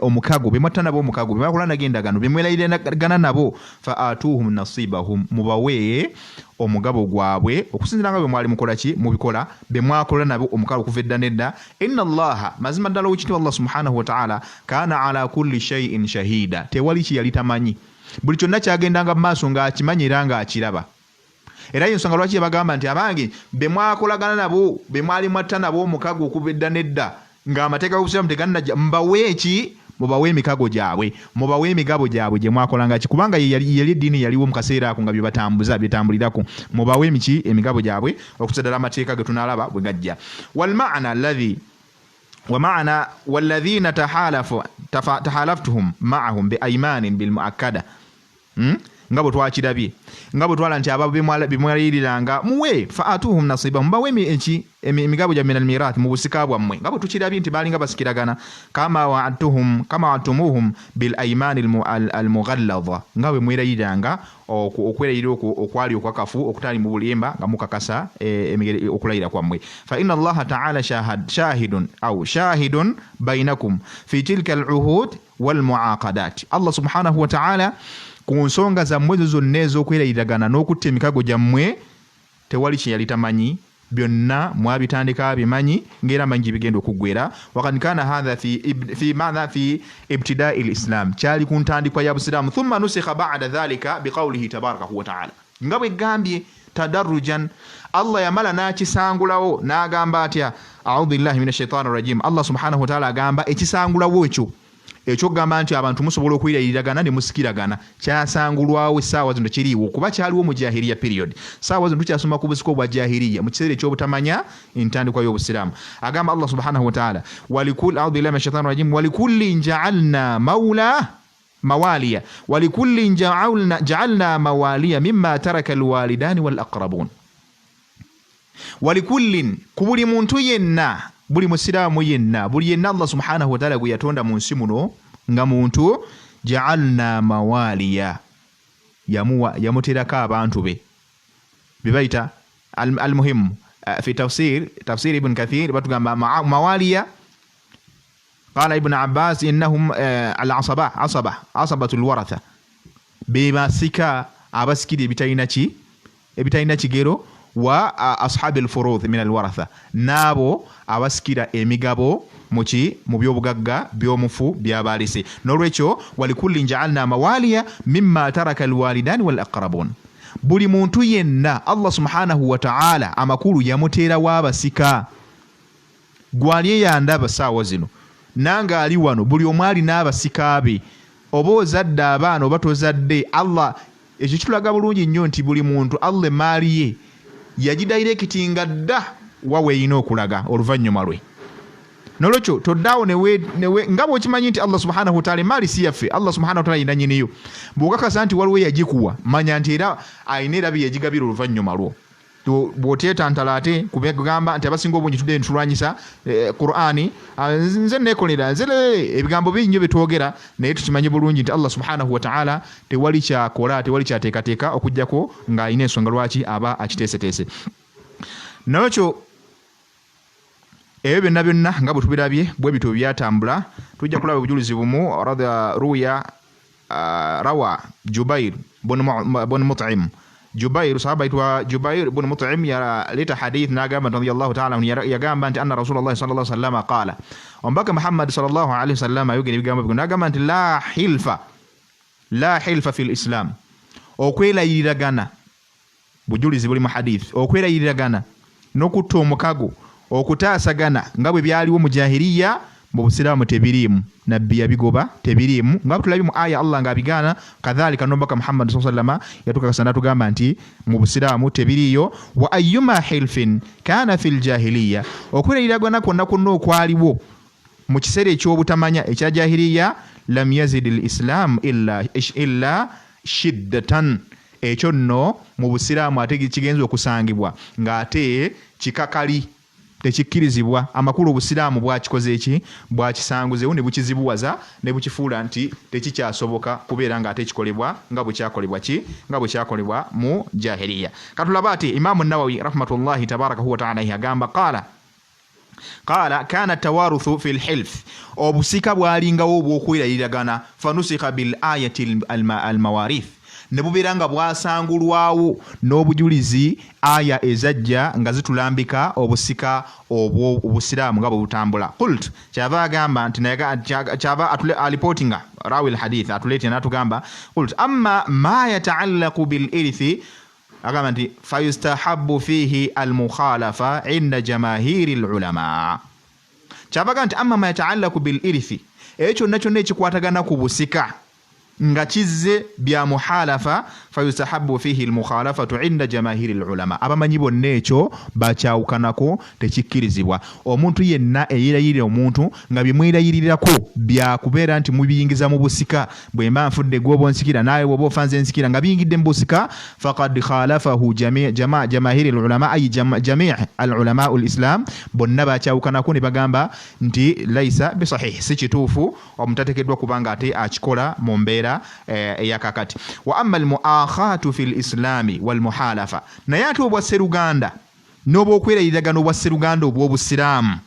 omukago be mwatta nabo omukago be mwakola nagendagano be mwelayiragana nabo fa atuhum nasibahum mubawe omugabo gwabwe okusinzira nga bwe mwali mukola ki mubikola be mwakola nabo omukago okuva edda nedda. Inna Allaha mazima ddala wekiti Allah subhanahu wa ta'ala kana ala kulli shay'in shahida. Tewali ki yali tamanyi, buli kyonna kyagendanga mu maaso ng'akimanyi era ng'akiraba. Era y'ensonga lwaki yabagamba nti abange be mwakolagana nabo be mwali mwatta nabo omukago okuva edda nedda ng'amateeka g'obusiraamu tegannajja mubawe eki mubawe emikago gyabwe mubawe emigabo gyabwe gye mwakolanga ki kubanga yali eddiini yaliwo mu kaseera ako nga bye batambuza byetambulirako mubawe emiki emigabo gyabwe okusadala amateeka ge tunaalaba bwe gajja. Walmaana alladhi ومعنا والذين تحالفتهم معهم بأيمان بالمؤكدة ngabo twakirabye ngabo twala nti ababo bimwaliriranga muwe faatuhum nasibahum bawe emigabo gya minal mirat mu busika bwammwe ngabo tukirabye nti balinga basikiragana kama wa'atumuhum bil ayman al mughalladha ngabo mwerayiriranga okwerayira okwali okwakafu okutali mu bulimba nga mukakasa okulayira kwammwe. Fa inna Allah ta'ala shahidun bainakum fi tilka al uhud wal muaqadat. Allah subhanahu wa ta'ala ku nsonga zammwe zonna ez'okwerayiragana n'okutta emikago gyammwe tewali kye yali tamanyi, byonna mwabitandika bimanyi ng'era manyi gye bigenda okuggwera. Waqad kana hadha fi ibtida'i al-islam, kyali ku ntandikwa ya busiraamu. Thumma nusikha ba'da dhalika biqawlihi tabaraka wa ta'ala, nga bwe gambye tadarrujan. Allah yamala n'akisangulawo n'agamba atya a'udhu billahi minash shaitani rajim. Allah subhanahu wa ta'ala agamba ekisangulawo ekyo gamba nti abantu musobola okwirayiriragana ne musikiragana kyasangulwawo essaawa zino kiriiwo kuba kyaliwo mu jahiliya period. Saawa zino tukyasoma ku busiko bwa jahiliya mu kiseera ekyobutamanya entandikwa y'obusiraamu. Agamba Allah subhanahu wa ta'ala a'udhu billahi minash shaitani rajim walikullin ja'alna mawaliya walikullin ja'alna mawaliya mimma taraka alwalidani wal aqrabun. Walikullin kubuli muntu yenna buli musiraamu yenna buli yenna Allah subhanahu wa ta'ala gwe yatonda mu nsi muno nga muntu ja'alna mawaliya yamuterako abantu be bayita almuhim fi tafsir ibn kathir batugamba mawaliya qala ibn abbas innahum asabatul waratha bebasika abasikira ebitalina kigero wa ashabil furudh min alwaratha nabo abasikira emigabo mu byobugagga byomufu byabalise. Nolwekyo walikulli ja'alna mawaliya mimma taraka alwalidani wal aqrabun. Buli muntu yenna Allah subhanahu wa ta'ala amakulu yamutera wabasika gwali yandaba saawa zino nanga ali wano buli omwali n'abasika be oba ozadde abaana oba tozadde Allah ekyo kitulaga bulungi nnyo nti buli muntu Allah emaali ye yagidayirekitinga dda wawe ina okulaga oluvannyuma lwe. Nolwekyo toddaawo nga bw'okimanyi nti Allah subhanahu wa ta'ala emaali si yaffe, Allah subhanahu wa ta'ala yina nyiniyo. Bw'okakasa nti waliwo yagikuwa manya nti era ayina era bye yagigabira oluvannyuma lwo. bw'oteeta ntalate kubegamba nti abasinga obungi tudde ntulwanyisa Qur'ani nze neekolera nze ebigambo bingi nnyo byetwogera naye tukimanyi bulungi nti Allah subhanahu wa ta'ala tewali kyakola tewali kyateekateeka okuggyako ng'alina ensonga lwaki aba akiteeseteese. Nolwekyo ebyo byonna nga bwe tubirabye bwe bityo byatambula tujja kulaba obujulizi bumu ruya rawa Jubair bun Mut'im. Jubair sahaba aitwa Jubair ibn Mut'im yaleta hadith nagamba radiyallahu ta'ala yagamba nti anna Rasulullah sallallahu alaihi wasallam qala ombaka Muhammad sallallahu alaihi wasallam yogera ebigambo bino nagamba nti la hilfa fil Islam okwelayiragana bujulizi buli mu hadith okwelayiragana n'okutta omukago okutaasagana nga bwe byaliwo mu jahiliya mu Busiraamu tebiriimu nabbi yabigoba tebiriimu nga tulabye mu aya Allah ng'abigaana kadhalika n'omubaka Muhammad sallallahu alaihi wasallam yatukakasa n'atugamba nti mu Busiraamu tebiriiyo. Wa ayyuma hilfin kana fil jahiliya okwelayiragana kwonna kwonna okwaliwo mu kiseera ekyobutamanya ekya jahiliya lam yazid al-islam illa shiddatan ekyo nno mu Busiraamu ate kigenza okusangibwa ng'ate kikakali tekikkirizibwa amakulu Obusiraamu bwakikoze eki bwakisanguzeewo ne bukizibuwaza ne bukifuula nti tekikyasoboka kubeera nga ate kikolebwa nga bwe kyakolebwa mu jahiliya. Katulaba ati Imaamu Nawawi rahmatullahi tabarakahu wa ta'ala yagamba qala kana tawaruthu fil hilf obusika bwalingawo obw'okwerayiriragana fanusikha bil ayati al mawarith ne bubeera nga bwasangulwawo n'obujulizi aya ezajja nga zitulambika obusika Obusiraamu nga bwe butambula. Qult kyava agamba nti kyava alipotinga rawi alhadith atuleetera n'atugamba qult amma ma yataallaqu bil irthi agamba nti fayustahabbu fihi almukhalafa inda jamahiri alulama. Kyava agamba nti amma ma yataallaqu bil irthi ekyo nakyo nekikwatagana ku busika nga kizze bya muhalafa fayustahabbu fihi almukhalafatu inda jamahiri alulama. Abamanyi bonna ekyo bakyawukanako tekikkirizibwa. Omuntu yenna eyirayirira omuntu nga bimwerayirirako byakubeera nti mubiyingiza mu busika bwe mba nfudde gwobo nsikira naye woba ofanze nsikira nga biyingidde mu busika faqad khalafahu jamahiri alulama ay jami' alulama alislam bonna bakyawukanako ne bagamba nti laisa bisahih si kituufu omutatekeddwa kubanga ate akikola mu mbeera eyakakati. Wa amma almuakhatu fil islami wal muhalafa naye ate obwa seruganda n'obw'okwerayiragana obwa seruganda obw'Obusiraamu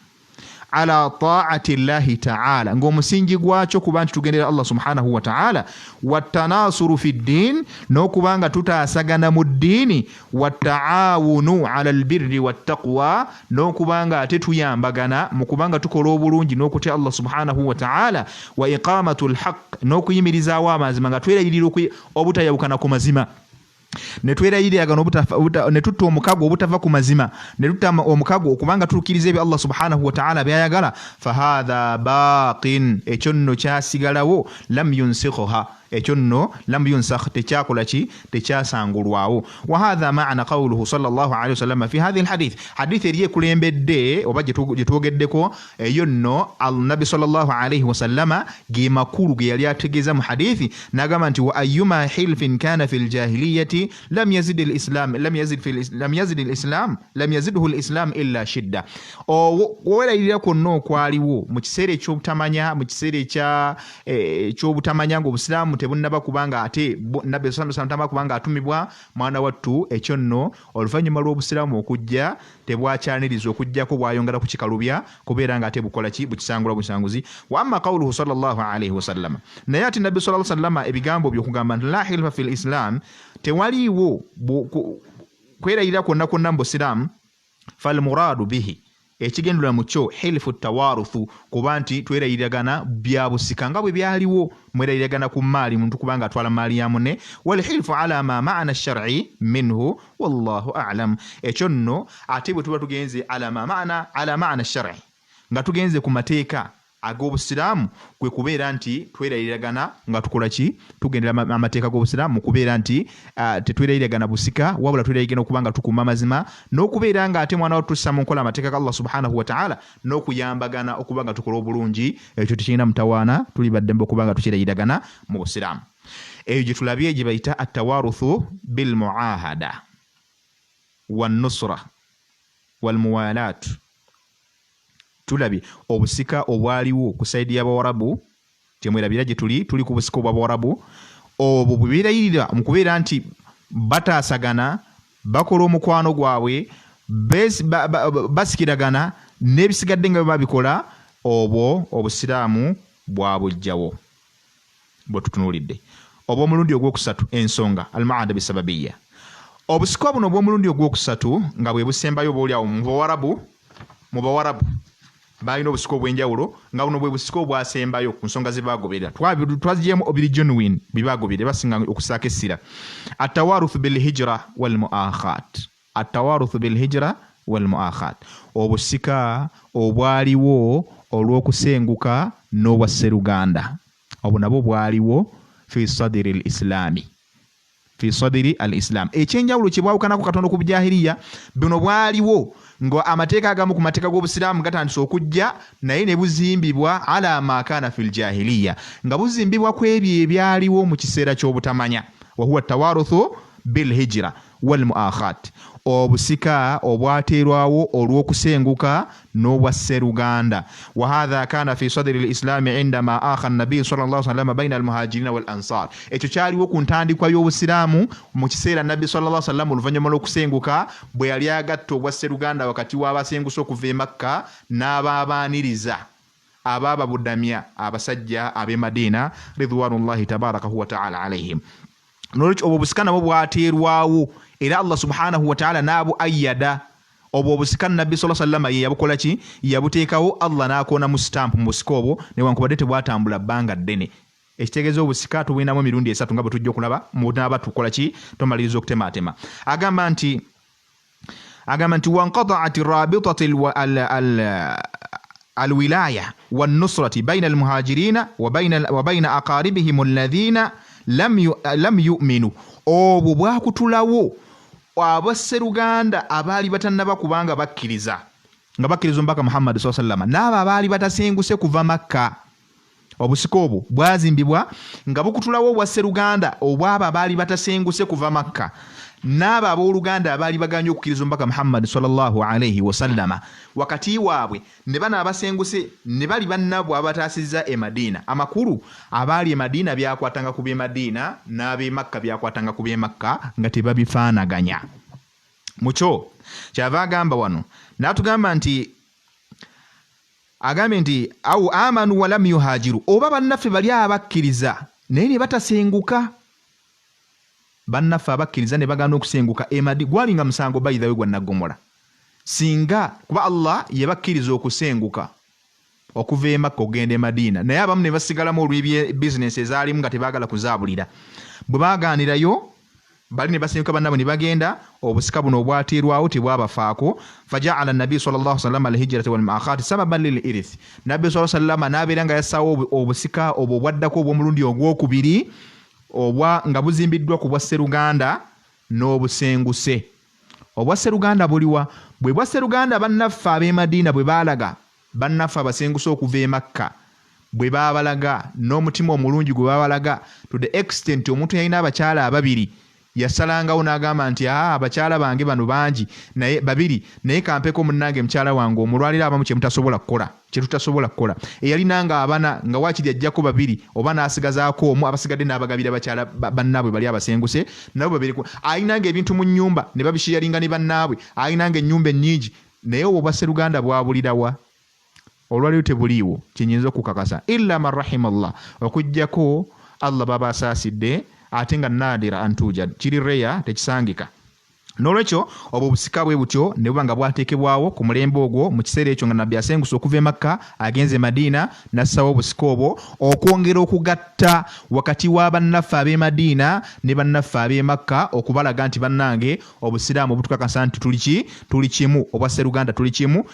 ala ta'ati llahi ta'ala ng'omusingi gwakyo kuba nti tugendera Allah subhanahu wa ta'ala wattanasuru fi ddin n'okubanga tutaasagana mu ddiini wattaawunu ala albirri wattaqwa n'okubanga ate tuyambagana mu kubanga tukola obulungi n'okutya Allah subhanahu wa ta'ala wa iqamatu alhaq n'okuyimirizaawo amazima nga twerayirira obutayawukana ku mazima ne twerayiriraga ne tutta omukago obutava ku mazima ne tutta omukago okubanga tukkiriza ebyo Allah subhanahu wa ta'ala byayagala fahadha baqin ekyo nno kyasigalawo lam yunsikhuha ekyo nno lam yunsakh tekyasangulwawo. Wa hadha ma'na qawluhu sallallahu alayhi wasallam fi hadhihi alhadith hadith eriye kulembedde oba gye twogeddeko eyo nno al-nabi sallallahu alayhi wasallama ge makulu ge yali ategeeza mu hadithi n'agamba nti wa ayyuma hilfin kana fil jahiliyati lam yazidhu al-islam illa shidda. Owerayirira kwonna okwaliwo mu kiseera ekyobutamanya mu kiseera ekyobutamanya ng'Obusiraamu tebunnaba kubanga ate nabbi sallallahu alaihi wasallam kubanga atumibwa mwana wattu ekyo nno oluvannyuma lw'Obusiraamu okujja tebwakyaniriza okujjako bwayongera ku kikalubya kubeera nga ate bukola ki bukisangula busanguzi. Wa amma qawluhu sallallahu alaihi wasallam naye ati nabbi sallallahu alaihi wasallam ebigambo by'okugamba nti la hilfa fil islam tewaliiwo kwerayirira kwonna kwonna mu Busiraamu fal muradu bihi ekigendera mu kyo hilfu tawaruthu kuba nti twerayiriragana bya busika nga bwe byaliwo mwerayiriragana ku maali muntu kubanga atwala maali ya munne wal hilfu ala ma ma'ana shar'i minhu wallahu a'lam. Ekyo nno ate bwe tuba tugenze ala ma'ana shar'i nga tugenze ku mateeka ag'Obusiraamu kwe kubeera nti twerayiriragana nga tukola ki tugendera amateeka g'Obusiraamu kubeera nti tetwerayiriragana busika wabula twerayiriragana okubanga tukuuma amazima n'okubeera nga ate mwana watussa mu nkola amateeka ga Allah subhanahu wa ta'ala n'okuyambagana okubanga tukola obulungi ekyo tekirina mutawaana tuli baddembe okubanga tukirayiriragana mu Busiraamu. Eyo gye tulabye gye bayita at-tawaruthu bil muahada والنصرة والموالاة tulabi obusika obwaliwo ku saidi y'Abawarabu temwerabira gye tuli ku busika obw'Abawarabu obwo bwebeerayirira mu kubeera nti bataasagana bakola omukwano gwabwe basikiragana n'ebisigadde nga babikola obwo obusiraamu bwabujjawo bwe tutunuulidde. Obw'omulundi ogwokusatu ensonga al-ma'ada bisababiyya obusika buno obw'omulundi ogwokusatu nga bwe busembayo oboolyawo mu Bawarabu balina obusika obw'enjawulo nga buno bwe busika obwasembayo ku nsonga ze baagoberera twazigyemu obiri genuine bye baagoberera basinga okusaako essira. Atawaruthu bilhijra walmuakhat obusika obwaliwo olw'okusenguka n'obwa sseruganda obwo nabwo bwaliwo fi sadiri al-islaam ekyenjawulo kye bwawukanako katono ku bujahiliya buno bwaliwo nga amateeka agamu ku mateeka g'obusiraamu gatandise okujja naye ne buzimbibwa ala ma kaana fil jahiliya nga buzimbibwa ku ebyo ebyaliwo mu kiseera ky'obutamanya wa huwa tawaruthu bil hijra wal muakhat obusika obwateerwawo olw'okusenguka n'obwa sseruganda. Wa hadha kana fi sadri al-islam indama akha an-nabi sallallahu alaihi wasallam baina al-muhajirin wal ansar ekyo kyaliwo ku ntandikwa y'obusiraamu mu kiseera nabbi sallallahu alaihi wasallam oluvannyuma lw'okusenguka bwe yali agatta obwa sseruganda wakati w'abasenguse okuva e Makka n'abaabaaniriza abaababudamya abasajja ab'e Madina ridwanullahi tabaraka wa ta'ala alaihim. N'olwekyo obwo obusika nabwo bwateerwawo era Allah subhanahu wa ta'ala n'abu ayyada obwo obusika nabbi sallallahu alaihi wasallam ye yabukola ki yabuteekawo Allah n'akoona mu stamp mu busika obwo newankubadde tebwatambula bbanga ddene. Ekitegeeza obusika tubwinamu emirundi esatu nga bwe tujja okulaba munaaba tukola ki tomaliriza okutemaatema. Agamba nti wanqata'at rabitati alwilaya wannusrati baina almuhajirina wa baina aqaribihim alladhina lam yu'minu obwo bwakutulawo abasseruganda abaali batannaba kubanga bakkiriza nga bakkiriza omubaka Muhammad sallallahu alaihi wasallam n'abo abaali batasenguse kuva Makka. Obusika obwo bwazimbibwa nga bukutulawo obwasseruganda obwabo abaali batasenguse kuva Makka n'abo abooluganda abaali baganye okukkiriza omubaka Muhammad sallallahu alaihi wasallam wakati waabwe ne bana abasenguse ne bali bannabwe abataasizza e Madina. Amakulu abaali e Madina byakwatanga ku b'e Madina n'ab'e Makka byakwatanga ku b'e Makka nga tebabifaanaganya. Mukyo kyava agamba wano n'atugamba nti agambye nti au amanu walam yuhajiru oba bannaffe bali abakkiriza naye ne batasenguka. Bannaffe abakkiriza ne bagana okusenguka emadi gwalinga musango bayithawe gwa Nnaggommola singa kuba Allah yabakkiriza okusenguka okuva e Makka okugenda e Madina naye abamu ne basigalamu olw'ebye bizinesi ezaalimu nga tebaagala kuzaabulira. Bwe baaganirayo bali ne basenguka bannabwe ne bagenda obusika buno obwateerwawo tebwabafaako. Faja'ala nabbi sallallahu alaihi wasallam al-hijrata wal mu'akhat sababan lil irith nabbi sallallahu alaihi wasallam n'abeera nga yassaawo obusika obwo bwaddako obw'omulundi ogwokubiri obwa nga buzimbiddwa ku bwa sseruganda n'obusenguse. Obwa sseruganda buliwa bwe bwa sseruganda bannaffe ab'e Madina bwe baalaga bannaffe abasenguse okuva e Makka bwe baabalaga n'omutima omulungi gwe baabalaga to the extent omuntu yalina abakyala ababiri yasalangawo n'agamba nti abakyala bange bano bangi naye babiri naye kampeko munnange mukyala wange omulwalira abamu kye tutasobola kukola eyalinanga abana nga waakiri ajjako babiri oba n'asigazaako omu abasigadde n'abagabira bakyala bannaabwe bali abasenguse nabo babiri alinanga ebintu mu nnyumba ne babishiyalinga ne bannaabwe alinanga ennyumba ennyingi naye obwo bwa sseruganda bwabulirawa olwaliwo tebuliiwo kyenyinza okukakasa illa man rahimallah okujjako Allah baba asaasidde ate nga nadira antujad kiri reya tekisangika. N'olwekyo obwo busika bwe butyo ne buba nga bwateekebwawo ku mulembe ogwo mu kiseera ekyo nga nabbi asenguse okuva e Makka agenze Madina n'assawo obusika obwo okwongera okugatta wakati wa bannaffe ab'e Madina ne bannaffe ab'e Makka okubalaga nti bannange obusiraamu butukakasa nti tuli kimu obwa sseruganda tuli kimu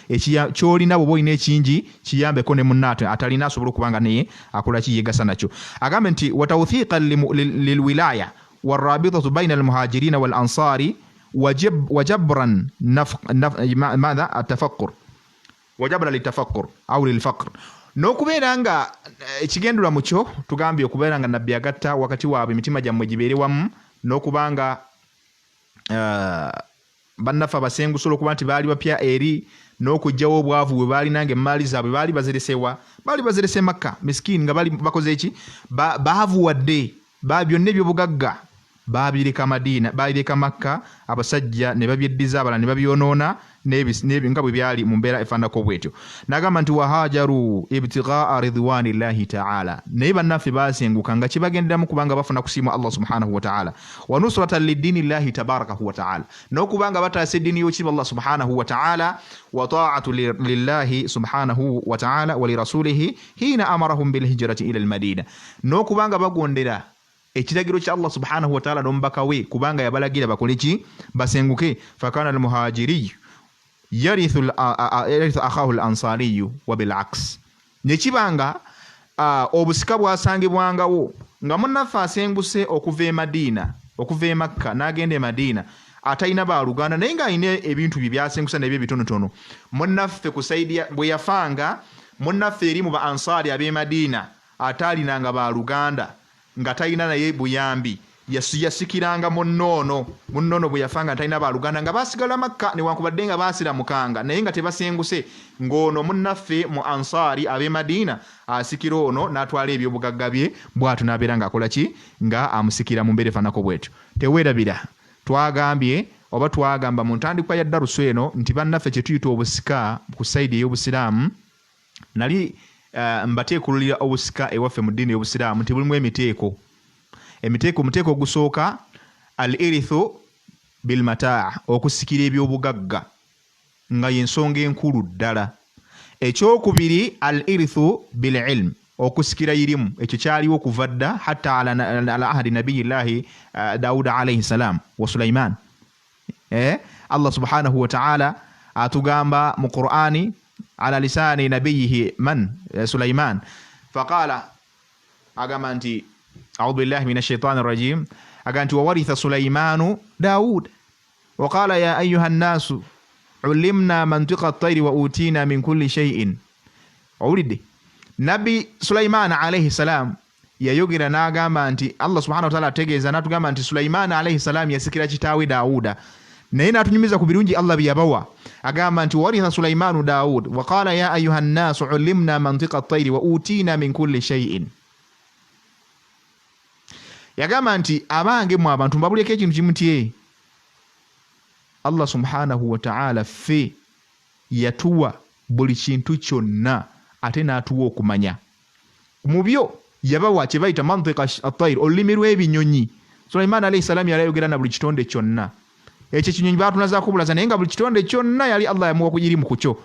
kyolina bw'oba olina ekingi kiyambeko ne munnaate atalina asobola okuba nga naye akola kiyegasa nakyo. Agambe nti watawthiqa lilwilaya warabitatu baina almuhajirina wal ansari وجبرا ماذا التفكر وجبرا للتفكر او للفقر n'okubeera nga ekigendulwa mu kyo tugambye okubeera nga nabbi agatta wakati waabwe emitima gyammwe gibeere wamu n'okubanga bannafa abasengusolo kuba nti baali bapya eri n'okujjawo obwavu bwe baali nange emaali zaabwe baali bazeresewa baali bazerese Makka miskini nga bali bakoze eki baavuwadde byonna ebyobugagga baabireka Madina baabireka Makka abasajja ne babyeddiza abala ne babyonoona nga bwe byali mu mbeera efaanako bwetyo n'agamba nti wahajaru ibtighaa ridwanillahi ta'ala naye bannaffe baasenguka nga kibagenderamu kubanga bafuna kusiima Allah subhanahu wa ta'ala wa nusratan lidinillahi tabarakahu wa ta'ala n'okubanga bataasa eddiini y'okiba Allah subhanahu wa ta'ala wa ta'atu lillahi subhanahu wa ta'ala wa lirasulihi hiina amarahum bilhijrati ila almadina n'okubanga bagondera ekiragiro kya Allah subhanahu wa ta'ala n'omubaka we kubanga yabalagira bakole ki basenguke fakana almuhajiri yarithu akhahu al-ansari wa bil'aks nekibanga obusika bwasangibwangawo nga munnaffe asenguse okuva e Madina okuva e Makka n'agenda e Madina atalina baaluganda naye ng'alina ebintu bye byasengusa nebyo bitonotono munnaffe kusaidia bwe yafanga munnaffe eri mu ba ansari ab'e Madina ataalinanga baaluganda nga talina naye buyambi yasikiranga munnono bwe yafanga talina baaluganda nga baasigala Makka newankubadde nga baasiramukanga naye nga tebasenguse ng'ono munnaffe mu ansari ab'e Madina asikira ono n'atwala ebyobugagga bye bw'atyo n'abeera ng'akola ki nga amusikira mu mbeera efaanako bw'etyo teweerabira twagambye oba twagamba mu ntandikwa ya darusu eno nti bannaffe kye tuyita obusika ku sayidi ey'obusiraamu nali mbateekululira obusika ewaffe mu ddiini y'obusiraamu nti bulimu omuteeko ogusooka al-irithu bil mataa okusikira ebyobugagga nga y'ensonga enkulu ddala ekyokubiri al-irithu bil ilm okusikira irimu ekyo kyaliwo okuva dda hatta ala ahadi nabiyillahi Dawuda alayhi salam wa Sulaiman Allah subhanahu wa ta'ala atugamba mu Qur'ani على لسان نبيه من سليمان فقال أجمانتي أعوذ بالله من الشيطان الرجيم أجمانتي وورث سليمان داود وقال يا أيها الناس علمنا منطق الطير وأوتينا من كل شيء أولد نبي سليمان عليه السلام يجرى ناجمانتي الله سبحانه وتعالى تجهز ناتجمانتي سليمان عليه السلام يسكر كتاوي داود naye n'atunyumiza ku birungi Allah byabawa agamba nti waritha Sulaimanu Daud wa qala ya ayuha nnasu ulimna mantiqa at-tayri wa utina min kulli shay'in yagamba nti abange mu abantu mbabuleko ekintu kimu nti Allah subhanahu wa ta'ala ffe yatuwa buli kintu kyonna ate n'atuwa okumanya mu byo yabawa kye bayita mantiqa at-tayri olulimi lw'ebinyonyi Sulaiman alayhi salam yalayogera na buli kitonde kyonna ekyo kinyonyi baatunazaako bulaza naye nga buli kitonde kyonna yali Allah yamuwa ku irimu ku kyo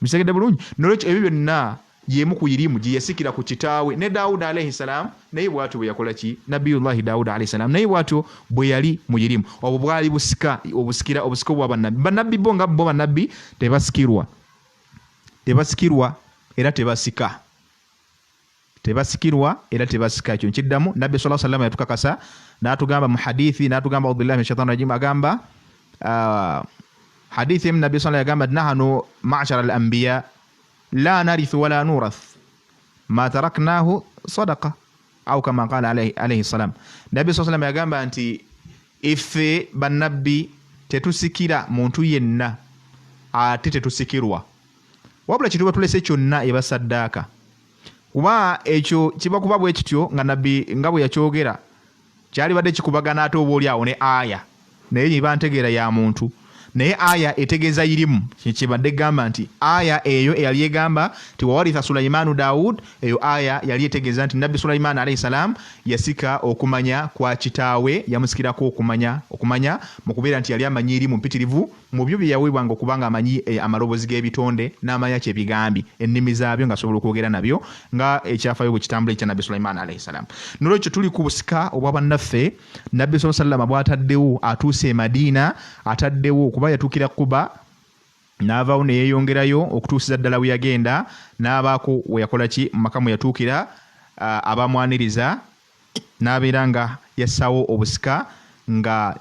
bisegedde bulungi nolwekyo ebyo byonna yemu ku irimu gye yasikira ku kitaawe ne Dawuda alayhi salam naye bw'atyo bwe yakola ki nabiyullahi Dawuda alayhi salam naye bw'atyo bwe yali mu irimu obwo bwali busika obusika obwa bannabbi bo nga bo bannabbi tebasikirwa era tebasika ekyo nkiddamu nabbi sallallahu alayhi wasallam yatukakasa n'atugamba mu hadithi n'atugamba a'udhu billahi minash shaitani rajim agamba hadithi min nabbi sallallahu alayhi wasallam agamba nahnu ma'shara al-anbiya la narithu wala nurath ma taraknahu sadaqa au kama qala alayhi salam nabbi sallallahu alayhi wasallam agamba nti ife bannabbi tetusikira muntu yenna ate tetusikirwa wabula kituba tulese kyonna ebasaddaaka kuba ekyo kiba kuba bwe kityo nga nabbi nga bwe yakyogera kyali badde kikubagana ate oba oli awo ne aya naye yiba ntegeera ya muntu naye aya etegeeza irimu kibadde gamba nti aya eyo eyali egamba ti wawaritha Sulaimanu Daud eyo aya yali etegeeza nti nabbi Sulaiman alayhi salam yasika okumanya kwa kitaawe yamusikirako okumanya mu kubeera nti yali amanyi irimu mpitirivu mu byo bye yaweebwanga okubanga amanyi amaloboozi g'ebitonde n'amanya kyebigambi ennimi zaabyo nga asobola okwogera nabyo nga ekyafayo bwe kitambula ekya nabbi Sulaiman alayhi salam nolwekyo tuli ku busika obwa bannaffe nabbi sallallahu alayhi wasallam bw'ataddewo atuuse e Madina ataddewo kuba yatuukira Quba n'avaawo ne yeeyongerayo okutuusiza ddala we yagenda n'abaako we yakola ki mu maka mwe yatuukira abamwaniriza n'abeera nga yassaawo obusika nga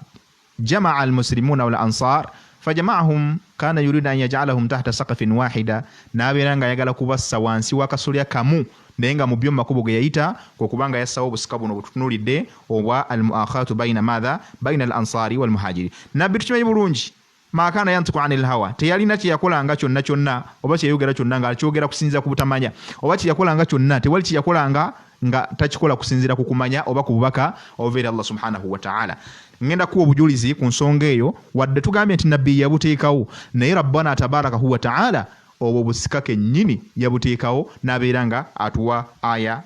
jamaa al-muslimuna wal ansar fajama'ahum kana yuridu an yaj'alahum tahta saqafin wahida naberanga yagala kubassa wansi wakasolya kamu nenga mu byo makubo ge yayita ko kubanga yasawo busika buno butunulidde obwa al-muakhatu baina madha baina al-ansari wal muhajiri nabbi tukimanyi bulungi makana yantiku anil hawa teyalina kyeyakolanga kyonna oba kyeyogera kyonna nga akyogera kusinziira ku butamanya oba kyeyakolanga kyonna tewali kyeyakolanga nga takikola kusinziira ku kumanya oba ku bubaka obuveera Allah subhanahu wa ta'ala. Ngenda kuwa obujulizi ku nsonga eyo wadde tugambye nti nabbi yabuteekawo naye rabbana tabarakahu wa ta'ala obwo busika kennyini yabuteekawo n'abeera nga atuwa aya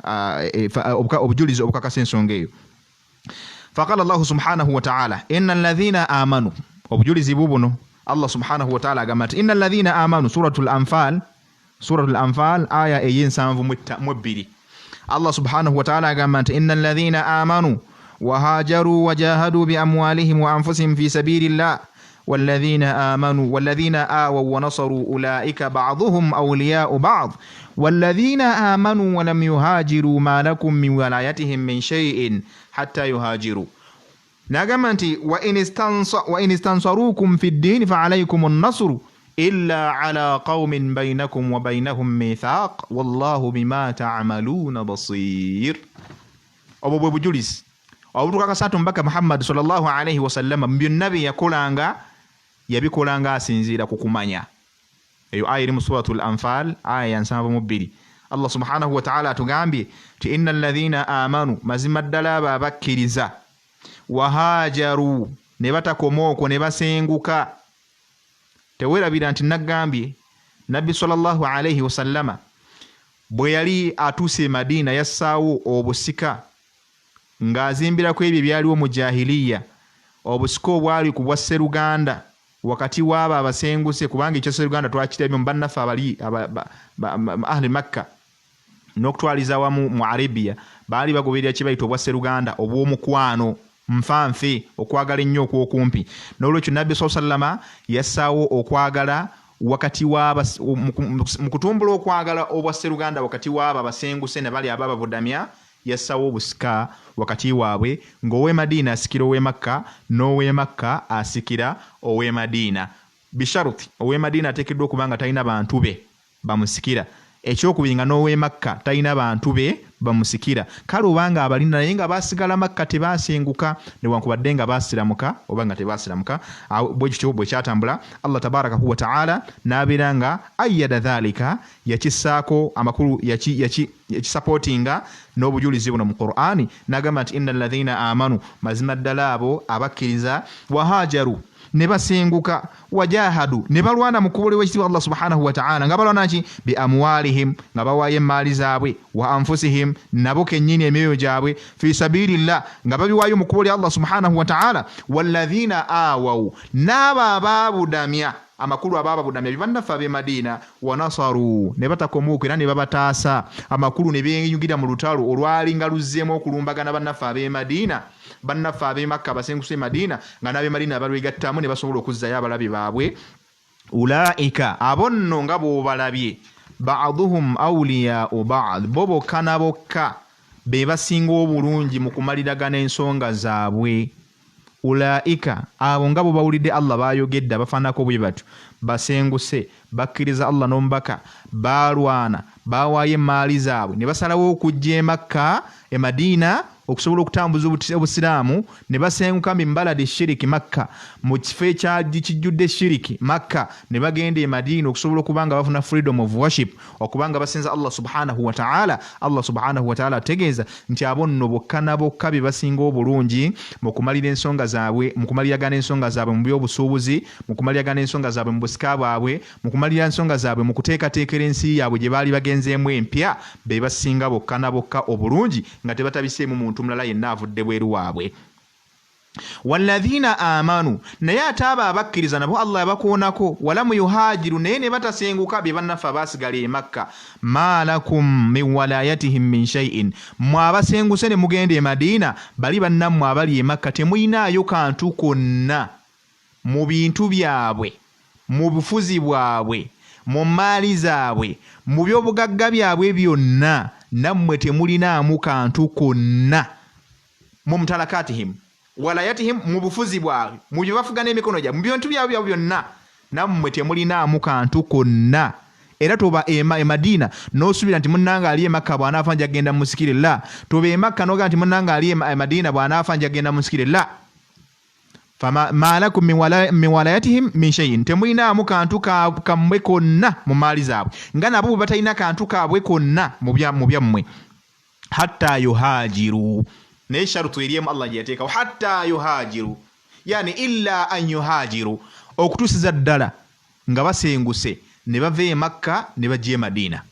obujulizi obukakasa ensonga eyo. Faqala Allah subhanahu wa ta'ala inna alladhina amanu obujulizi bubuno Allah subhanahu wa ta'ala agamba nti inna alladhina amanu suratul anfal aya ey'ensanvu Allah subhanahu wa ta'ala agamba nti inna alladhina amanu وهاجروا وجاهدوا بأموالهم وأنفسهم في سبيل الله والذين آووا ونصروا أولئك بعضهم أولياء بعض والذين آمنوا ولم يهاجروا ما لكم من ولايتهم من شيء حتى يهاجروا. نعمتي وإن استنصروكم في الدين فعليكم النصر إلا على قوم بينكم وبينهم ميثاق والله بما تعملون بصير. أبو بجلس obutukakasatu mbaka Muhammad sallallahu alayhi wa sallam byonna yabikolanga asinziira ku kumanya. Eyo aya eri mu suratul anfal aya ya 72. Allah subhanahu wa ta'ala atugambye ti innal ladhina amanu mazima ddala abo abakkiriza wahajaru ne batakomooko ne basenguka. Tewerabira nti nagambye nabbi sallallahu alayhi wa sallama bwe yali atuuse Madina yassaawo obusika ng'azimbira ku ebyo byaliwo mu jahiliya obusika obwali ku bwa Sseruganda wakati w'abo abasenguse kubanga ekyo Sseruganda twakirabye mu bannaffe abali ahli Makka n'okutwaliza wamu mu Arabia baali bagoberera kye bayita obwa Sseruganda obw'omukwano nfanfe okwagala ennyo okwokumpi. N'olwekyo nabbi sallama yassaawo okwagala wakati w'aba mu kutumbula okwagala obwa Sseruganda wakati w'abo abasenguse ne bali ababavudamya yasawo obusika wakati waabwe ng'ow'e Madina asikira ow'e Makka n'ow'e Makka asikira ow'e Madina bisharuti ow'e Madina ateekeddwa okuba nga talina bantu be bamusikira ekyokubiri nga n'ow'e Makka talina bantu be bamusikira. Kale obanga abalina naye nga baasigala Makka tebaasenguka newankubadde nga baasiramuka oba nga tebaasiramuka bwe kityo bwe kyatambula Allah tabarakahu wa ta'ala n'abeera nga ayyada dhalika yakisaako amakulu yakisupportinga n'obujulizi buno mu Qur'ani n'agamba nti innal ladhina amanu mazima ddala abo abakkiriza wahajaru ne basenguka wajahadu ne balwana mu kubolewa ekitiibwa Allah subhanahu wa ta'ala nga balwana ki bi amwalihim nga bawaayo emmaali zaabwe wa anfusihim nabo kennyini emyoyo gyabwe fi sabilillah nga babiwaayo mu kubolya Allah subhanahu wa ta'ala walladhina awaw n'abo abaabudamya amakulu abababudamya bibannaffe ab'e Madina wanasaru ne batakomuuka era ne babataasa amakulu ne beeyugira mu lutalo olwali nga luzzeemu okulumbagana bannaffe ab'e Madina bannaffe ab'e Makka basenguse Madina nga n'ab'e Madina balwegattamu ne basobola okuzzayo abalabe baabwe. Ulaika abo nno nga bw'obalabye ba'duhum awliya'u ba'd bo bokka na bokka be basinga obulungi mu kumaliragana ensonga zaabwe. Ulaika abo nga bo bawulidde Allah baayogedde abafaanako bwe batyo basenguse bakkiriza Allah n'omubaka baalwana baawaayo emmaali zaabwe ne basalawo okujja e Makka e Madina okusobola okutambuza obusiraamu ne basenguka mimbaladi shiriki Makka mu kifo ekyakijjudde shiriki Makka ne bagenda e Madina okusobola okubanga bafuna freedom of worship okubanga basinza Allah subhanahu wa ta'ala. Allah subhanahu wa ta'ala ategeeza nti abo nno bokka na bokka be basinga obulungi mu kumalira ensonga zaabwe mu kumaliragana ensonga zaabwe mu by'obusuubuzi mu kumaliragana ensonga zaabwe mu busika bwabwe mu kumalira ensonga zaabwe mu kuteekateekera ensi yaabwe gye baali bagenzeemu empya be basinga bokka na bokka obulungi nga tebatabiseemu muntu mulala yenna avudde bweru waabwe. Walladhina amanu naye ate abo abakkiriza nabo Allah yabakoonako walamu yuhajiru naye ne batasenguka bye bannaffe abaasigala e Makka ma lakum min walayatihim min shay'in mwe abasenguse ne mugenda e Madina bali bannammwe abali e Makka temuyinaayo kantu konna mu bintu byabwe mu bufuzi bwabwe mu maali zaabwe mu by'obugagga byabwe byonna nammwe temulinaamu kantu konna mu mutalakatihim walayatihim mu bufuzi bwabwe mu bye bafuga n'emikono gyabwe mu bintu byabwe byonna nammwe temulinaamu kantu konna era toba Madina n'osubira nti munnanga ali Makka bw'anaafa njagenda musikire la toba Makka n'oga nti munnanga ali Madina bw'anaafa njagenda musikire la fama lakum min walayatihim min shay'in temulinaamu kantu kammwe konna mu maali zaabwe nga nabo bwe batalina kantu kaabwe konna mu byammwe hatta yuhajiru naye sharutu eriemu Allah gye yateekawo hatta yuhajiru yani illa an yuhajiru okutuusiza ddala nga basenguse ne bava Makka ne bajja Madina.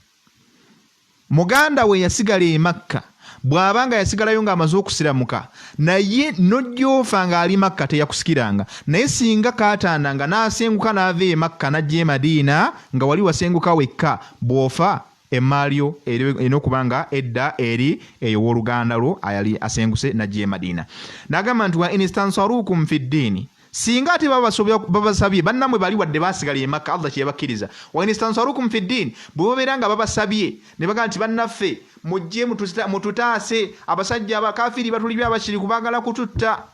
Muganda we yasigala Makka bw'abanga yasigalayo ng'amaze okusiramuka naye n'ojjoofa ng'ali Makka teyakusikiranga naye singa kaataananga n'asenguka n'ava Makka n'ajja Madina nga wali wasenguka wekka bw'ofa emaalyo erina okubanga edda eri eyo w'oluganda lwo ayali asenguse n'ajja Madina. N'agamba nti wa in istansarukum fi ddiini singa ate babasabye bannammwe bali wadde basigala Makka Allah kyebakkiriza wa in istansarukum fi ddiin bwe babeera nga babasabye ne bagamba nti bannaffe mujje mututaase abasajja abakafiri batulibye abashiriku baagala kututta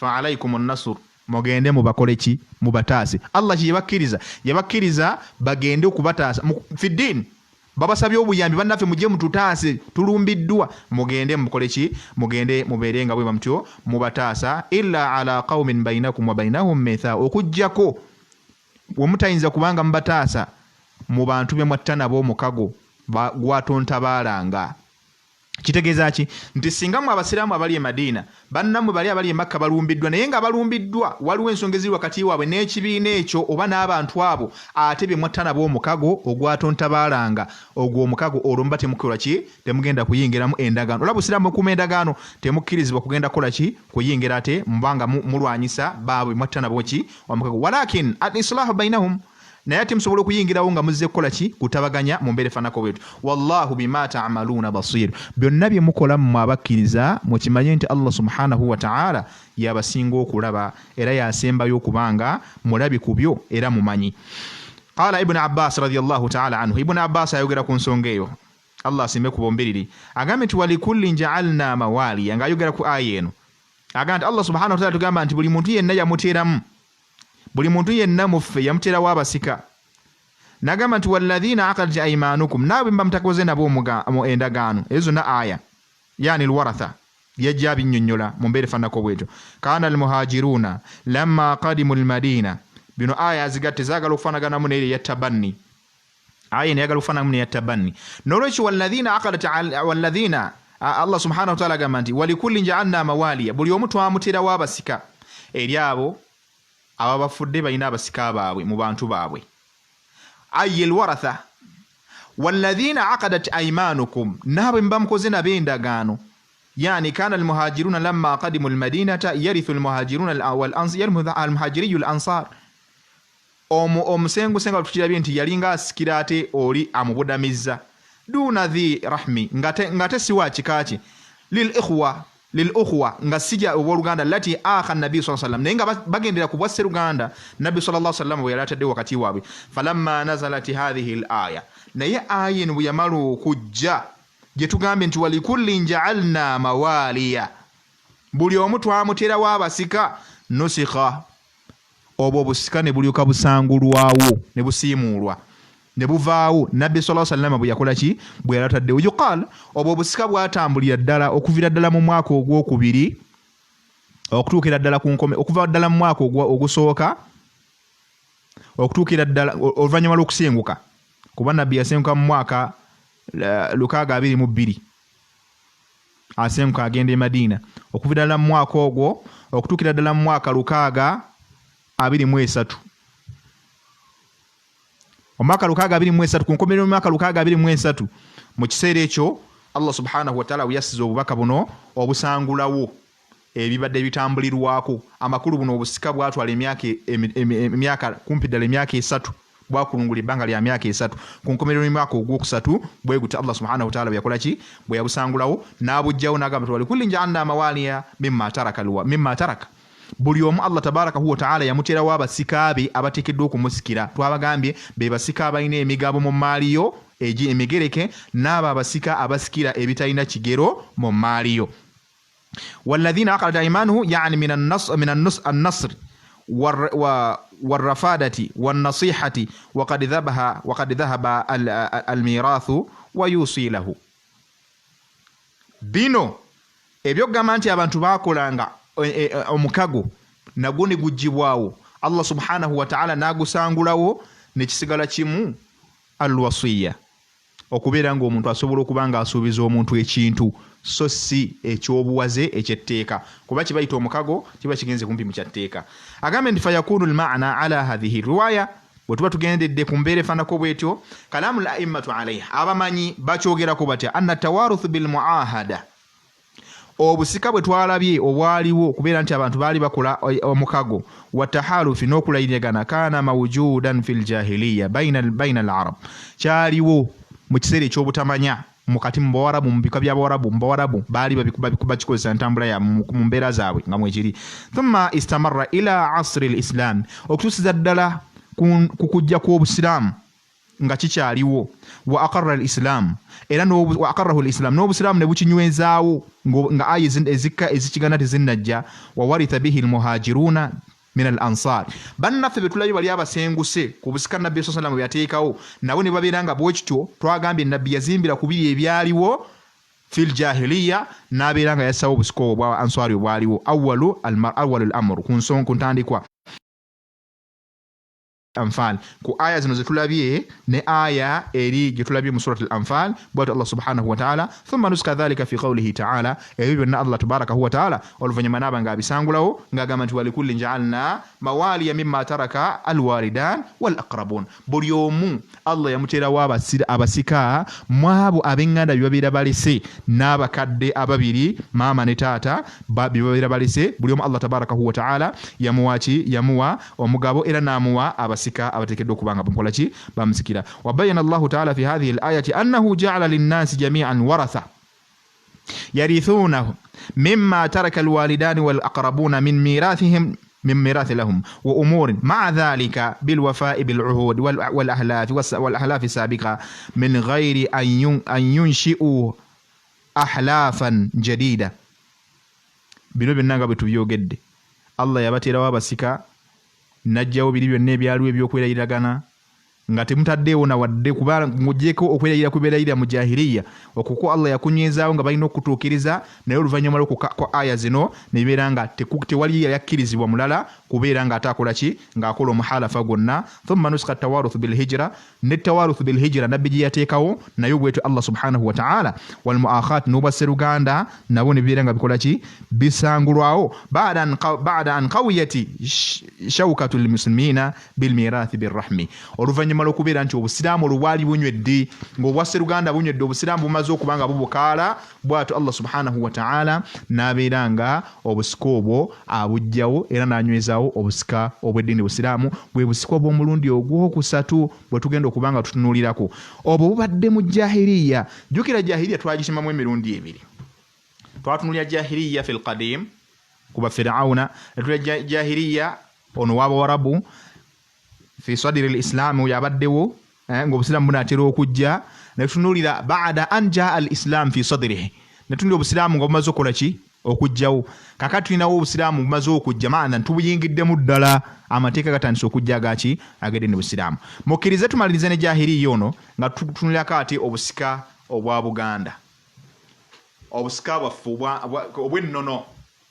fa alaykum an-nasr mugende mubakole ki mubataase Allah yabakkiriza bagende okubataasa fi ddiin babasabye obuyambi bannaffe mujje mututaase tulumbiddwa mugende mukole ki mugende mubeere nga bwe bamutyo mubataasa illa ala qaumin bainakum wa bainahum mitha okujjako wemutayinza kubanga mubataasa mu bantu be mwatta nabo omukago gwatontabaalanga. Kitegeeza ki nti singa mu abasiraamu abali Madina bannammwe bali abali Makka balumbiddwa naye nga balumbiddwa waliwo ensonga eziri wakati waabwe n'ekibiina ekyo oba n'abantu abo ate be mwatta nabo omukago ogwatontabaalanga ogwo omukago olwo muba temukola ki temugenda kuyingiramu endagaano olaba busiraamu okuuma endagaano temukkirizibwa kugenda kukola ki kuyingira ate mubanga mulwanyisa baabwe mwatta nabo ki omukago walakin al-islahu bainahum naye ate musobola okuyingirawo nga muzze kukola ki kutabaganya mu mbeera efaanako bwetu wallahu bima ta'maluuna basir byonna bye mukola mmwe abakkiriza mukimanye nti Allah subhanahu wa ta'ala yabasinga okulaba era yasembayo okubanga mulabi ku byo era mumanyi. Qala Ibn Abbas radiyallahu ta'ala anhu Ibn Abbas ayogera ku nsonga eyo Allah asimbe ku bombiriri agambe nti walikullin ja'alna mawali ng'ayogera ku aya eno agamba nti Allah subhanahu wa ta'ala tugamba nti buli muntu yenna yamuteeramu buli muntu yenna muffe yamutera wabasika nagamba nti walladhina aqadat aymanukum nawe mba mtakoze nabo mu endagaano ezo na aya yani alwaratha yajja binnyonnyola mu mbeere fanako bweto kana almuhajiruna lamma qadimu almadina bino aya zigatte zaagala okufanagana mu neeri yattabanni aya ne yagala okufanagana mu yattabanni nolwekyo walladhina aqadat walladhina Allah subhanahu wa ta'ala gamba nti walikulli ja'alna mawaliya buli omu twamutera wabasika eri abo ababafudde balina abasika baabwe mu bantu baabwe ayil waratha walladhina aqadat aymanukum naabwe mbamukoze nabo endagaano yani kana almuhajiruna lamma qadimu almadinata yarithu almuhajiruna almuhajiriyu alansar omusengu senga tukirabye nti yalinga asikira ate oli amubudamizza duna dhi rahmi ngate siwa kikaki lil ukhwa nga sija oboluganda lati akha nabii sallallahu alayhi wasallam nenga bagendera ku bwasse luganda nabii sallallahu alayhi wasallam bwe yalatadde wakati waabwe falamma nazalat hadhihi al-aya naye ayin bwe yamalu okujja gye tugambe nti walikullin ja'alna mawaliya buli omu twamutera wabasika nusikha obwo busika ne bulyuka busangulwawo ne busiimulwa ne buvaawo nabbi sallallahu alayhi wasallam bwe yakola ki bwe yalatadde yuqal obwo busika bwatambulira ddala okuvira ddala mu mwaka ogwokubiri okutuukira ddala ku nkome okuva ddala mu mwaka ogusooka okutuukira ddala oluvannyuma lw'okusenguka kuba nabbi yasenguka mu mwaka 622 asenguka agenda e Madina okuvira ddala mu mwaka ogwo okutuukira ddala mu mwaka 623 omwaka 623 ku nkomerero y'omwaka 623 mu kiseera ekyo Allah subhanahu wa ta'ala yasize obubaka buno obusangulawo ebibadde bitambulirwako amakulu buno obusika bwatwala emyaka kumpi ddala emyaka 3 bwakulungula ebbanga lya myaka 3 ku nkomerero y'omwaka ogwokusatu bweguta Allah subhanahu wa ta'ala yakola ki bwe yabusangulawo n'abujjawo n'agamba walikulli ja'alna mawaliya mimma taraka buli omu Allah tabaraka huwa ta'ala yamutera wabasika be abatekeddwa okumusikira twabagambye be basika abalina emigabo mu maaliyo emigereke n'abo abasika abasikira ebitalina kigero mu maaliyo walladhina aqadat aymanuhu yani min an-nasr والرفادة والنصيحة وقد ذهب الميراث ويوصي له. bino ebyogamba nti abantu bakolanga omukago nagwo ne gujjibwawo Allah subhanahu wa ta'ala nagusangulawo ne kisigala kimu alwasiya okubeera ng'omuntu asobola okubanga asuubiza omuntu ekintu so si ekyobuwaze ekyetteeka kuba kibayita omukago kiba kigenze kumpi mu kyatteeka. agambe ndi fayakunu almaana ala hadhihi riwaya bwe tuba tugendedde ku mbeera efaanako bwetyo kalamu al-a'immatu alayha abamanyi bakyogerako batya anna tawaruthu bil muahada obusika bwe twalabye obwaliwo okubeera nti abantu baali bakola omukago watahalufi n'okulayiragana kana mawjudan fil jahiliya baina al-arab kyaliwo mu kiseera ekyobutamanya mukati mu bawarabu mu bika by'abawarabu mu bawarabu baali bakikozesa ntambula ya mu mbeera zaabwe nga mwekiri. thumma istamarra ila asri al-islam okutuusiza ddala ku kujja kw'obusiraamu nga kikyaliwo wa aqarra al-islam era wa aqarrahu al-islam n'obusiraamu ne bukinywezaawo nga aya ezikka ezikigana tezinnajja wa waritha bihi al-muhajiruna min al-ansar bannaffe betulabye bali abasenguse ku busika nabbi sallallahu alayhi wa sallam byateekawo nabo ne babeera nga bwekityo twagambye nabbi yazimbira ku biri ebyaliwo fil jahiliya n'abeera nga yassawo obusika obwa ansari obwaliwo awwalu al-amr ku ntandikwa Anfal ku aya zino zetulabye ne aya eri getulabye mu surat al-Anfal bwatu Allah subhanahu wa ta'ala thumma nuska dhalika fi qawlihi ta'ala ebyo na Allah tabaraka wa ta'ala oluvanyuma nabanga abisangulawo ngagamba nti walikulli ja'alna mawaliya mimma taraka alwalidan wal aqrabun buli omu Allah yamutera abasika mwabo abenganda bibabira balese n'abakadde ababiri mama ne taata bibabira balese buli omu Allah tabaraka wa ta'ala yamuwa omugabo era namuwa abasika abatekeddwa okubanga bamukola ki bamusikira. wa bayyana Allah ta'ala fi hadhihi al-ayati annahu ja'ala lin-nasi jami'an waratha yarithunahu mimma taraka al-walidani wal-aqrabuna min mirath lahum wa umur ma'a dhalika bil wafa'i bil 'uhud wal ahlaf sabiqa min ghairi an yunshi'u ahlafan jadida. bino byonna bwe tubyogedde Allah yabaterawo abasika najjawo biri byonna ebyaliwo ebyokwerayiragana nga temutaddeewo na wadde kubanga ng'oggyeko okwerayira kubeerayira mu jahiliya okuko Allah yakunywezaawo nga balina okutuukiriza naye oluvannyuma lw'okukka aya zino ne bibeera nga tewali yakkirizibwa mulala kubeera nga ataakola ki ng'akola omuhalafa gwonna. thumma nusika tawaruthu bil hijra ne tawaruthu bil hijra nabbi gye yateekawo naye bwetyo Allah subhanahu wa ta'ala wal muakhat n'obwasseruganda nabo ne bibeera nga bikola ki bisangulwawo ba'da an qawiyati shawkatu lil muslimina bil mirathi bir rahmi oluvannyuma lw'okubeera nti obusiraamu olwali bunywedde ng'obwasseruganda bunywedde obusiraamu bumaze okuba nga bubukaala bw'atyo Allah subhanahu wa ta'ala n'abeera nga obusika obwo abugjawo era n'anywezaawo obusika obw'eddiini busiraamu bwe busika obw'omulundi ogwokusatu bwe tugenda okuba nga tutunuulirako. obwo bubadde mu jahiliya. jjukira jahiliya twagisemamu emirundi ebiri. twatunuulira jahiliya fil qadim kuba firawuna netulya jahiliya ono w'abawarabu fi sadri al-islam yabaddewo ng'obusiraamu bunaatera okujja netunuulira ba'da an jaa al-islam fi sadrihi netunuulira obusiraamu nga bumaze okukola ki okujjawo. kakati tulinawo obusiraamu bumaze okujja maana tubuyingiddemu ddala amateeka gatandise okujja agaki ag'eddiini busiraamu. mukkirize tumalirize ne jahiliya ono nga tutunulirako ate obusika obwa Buganda obusika bwaffe obw'ennono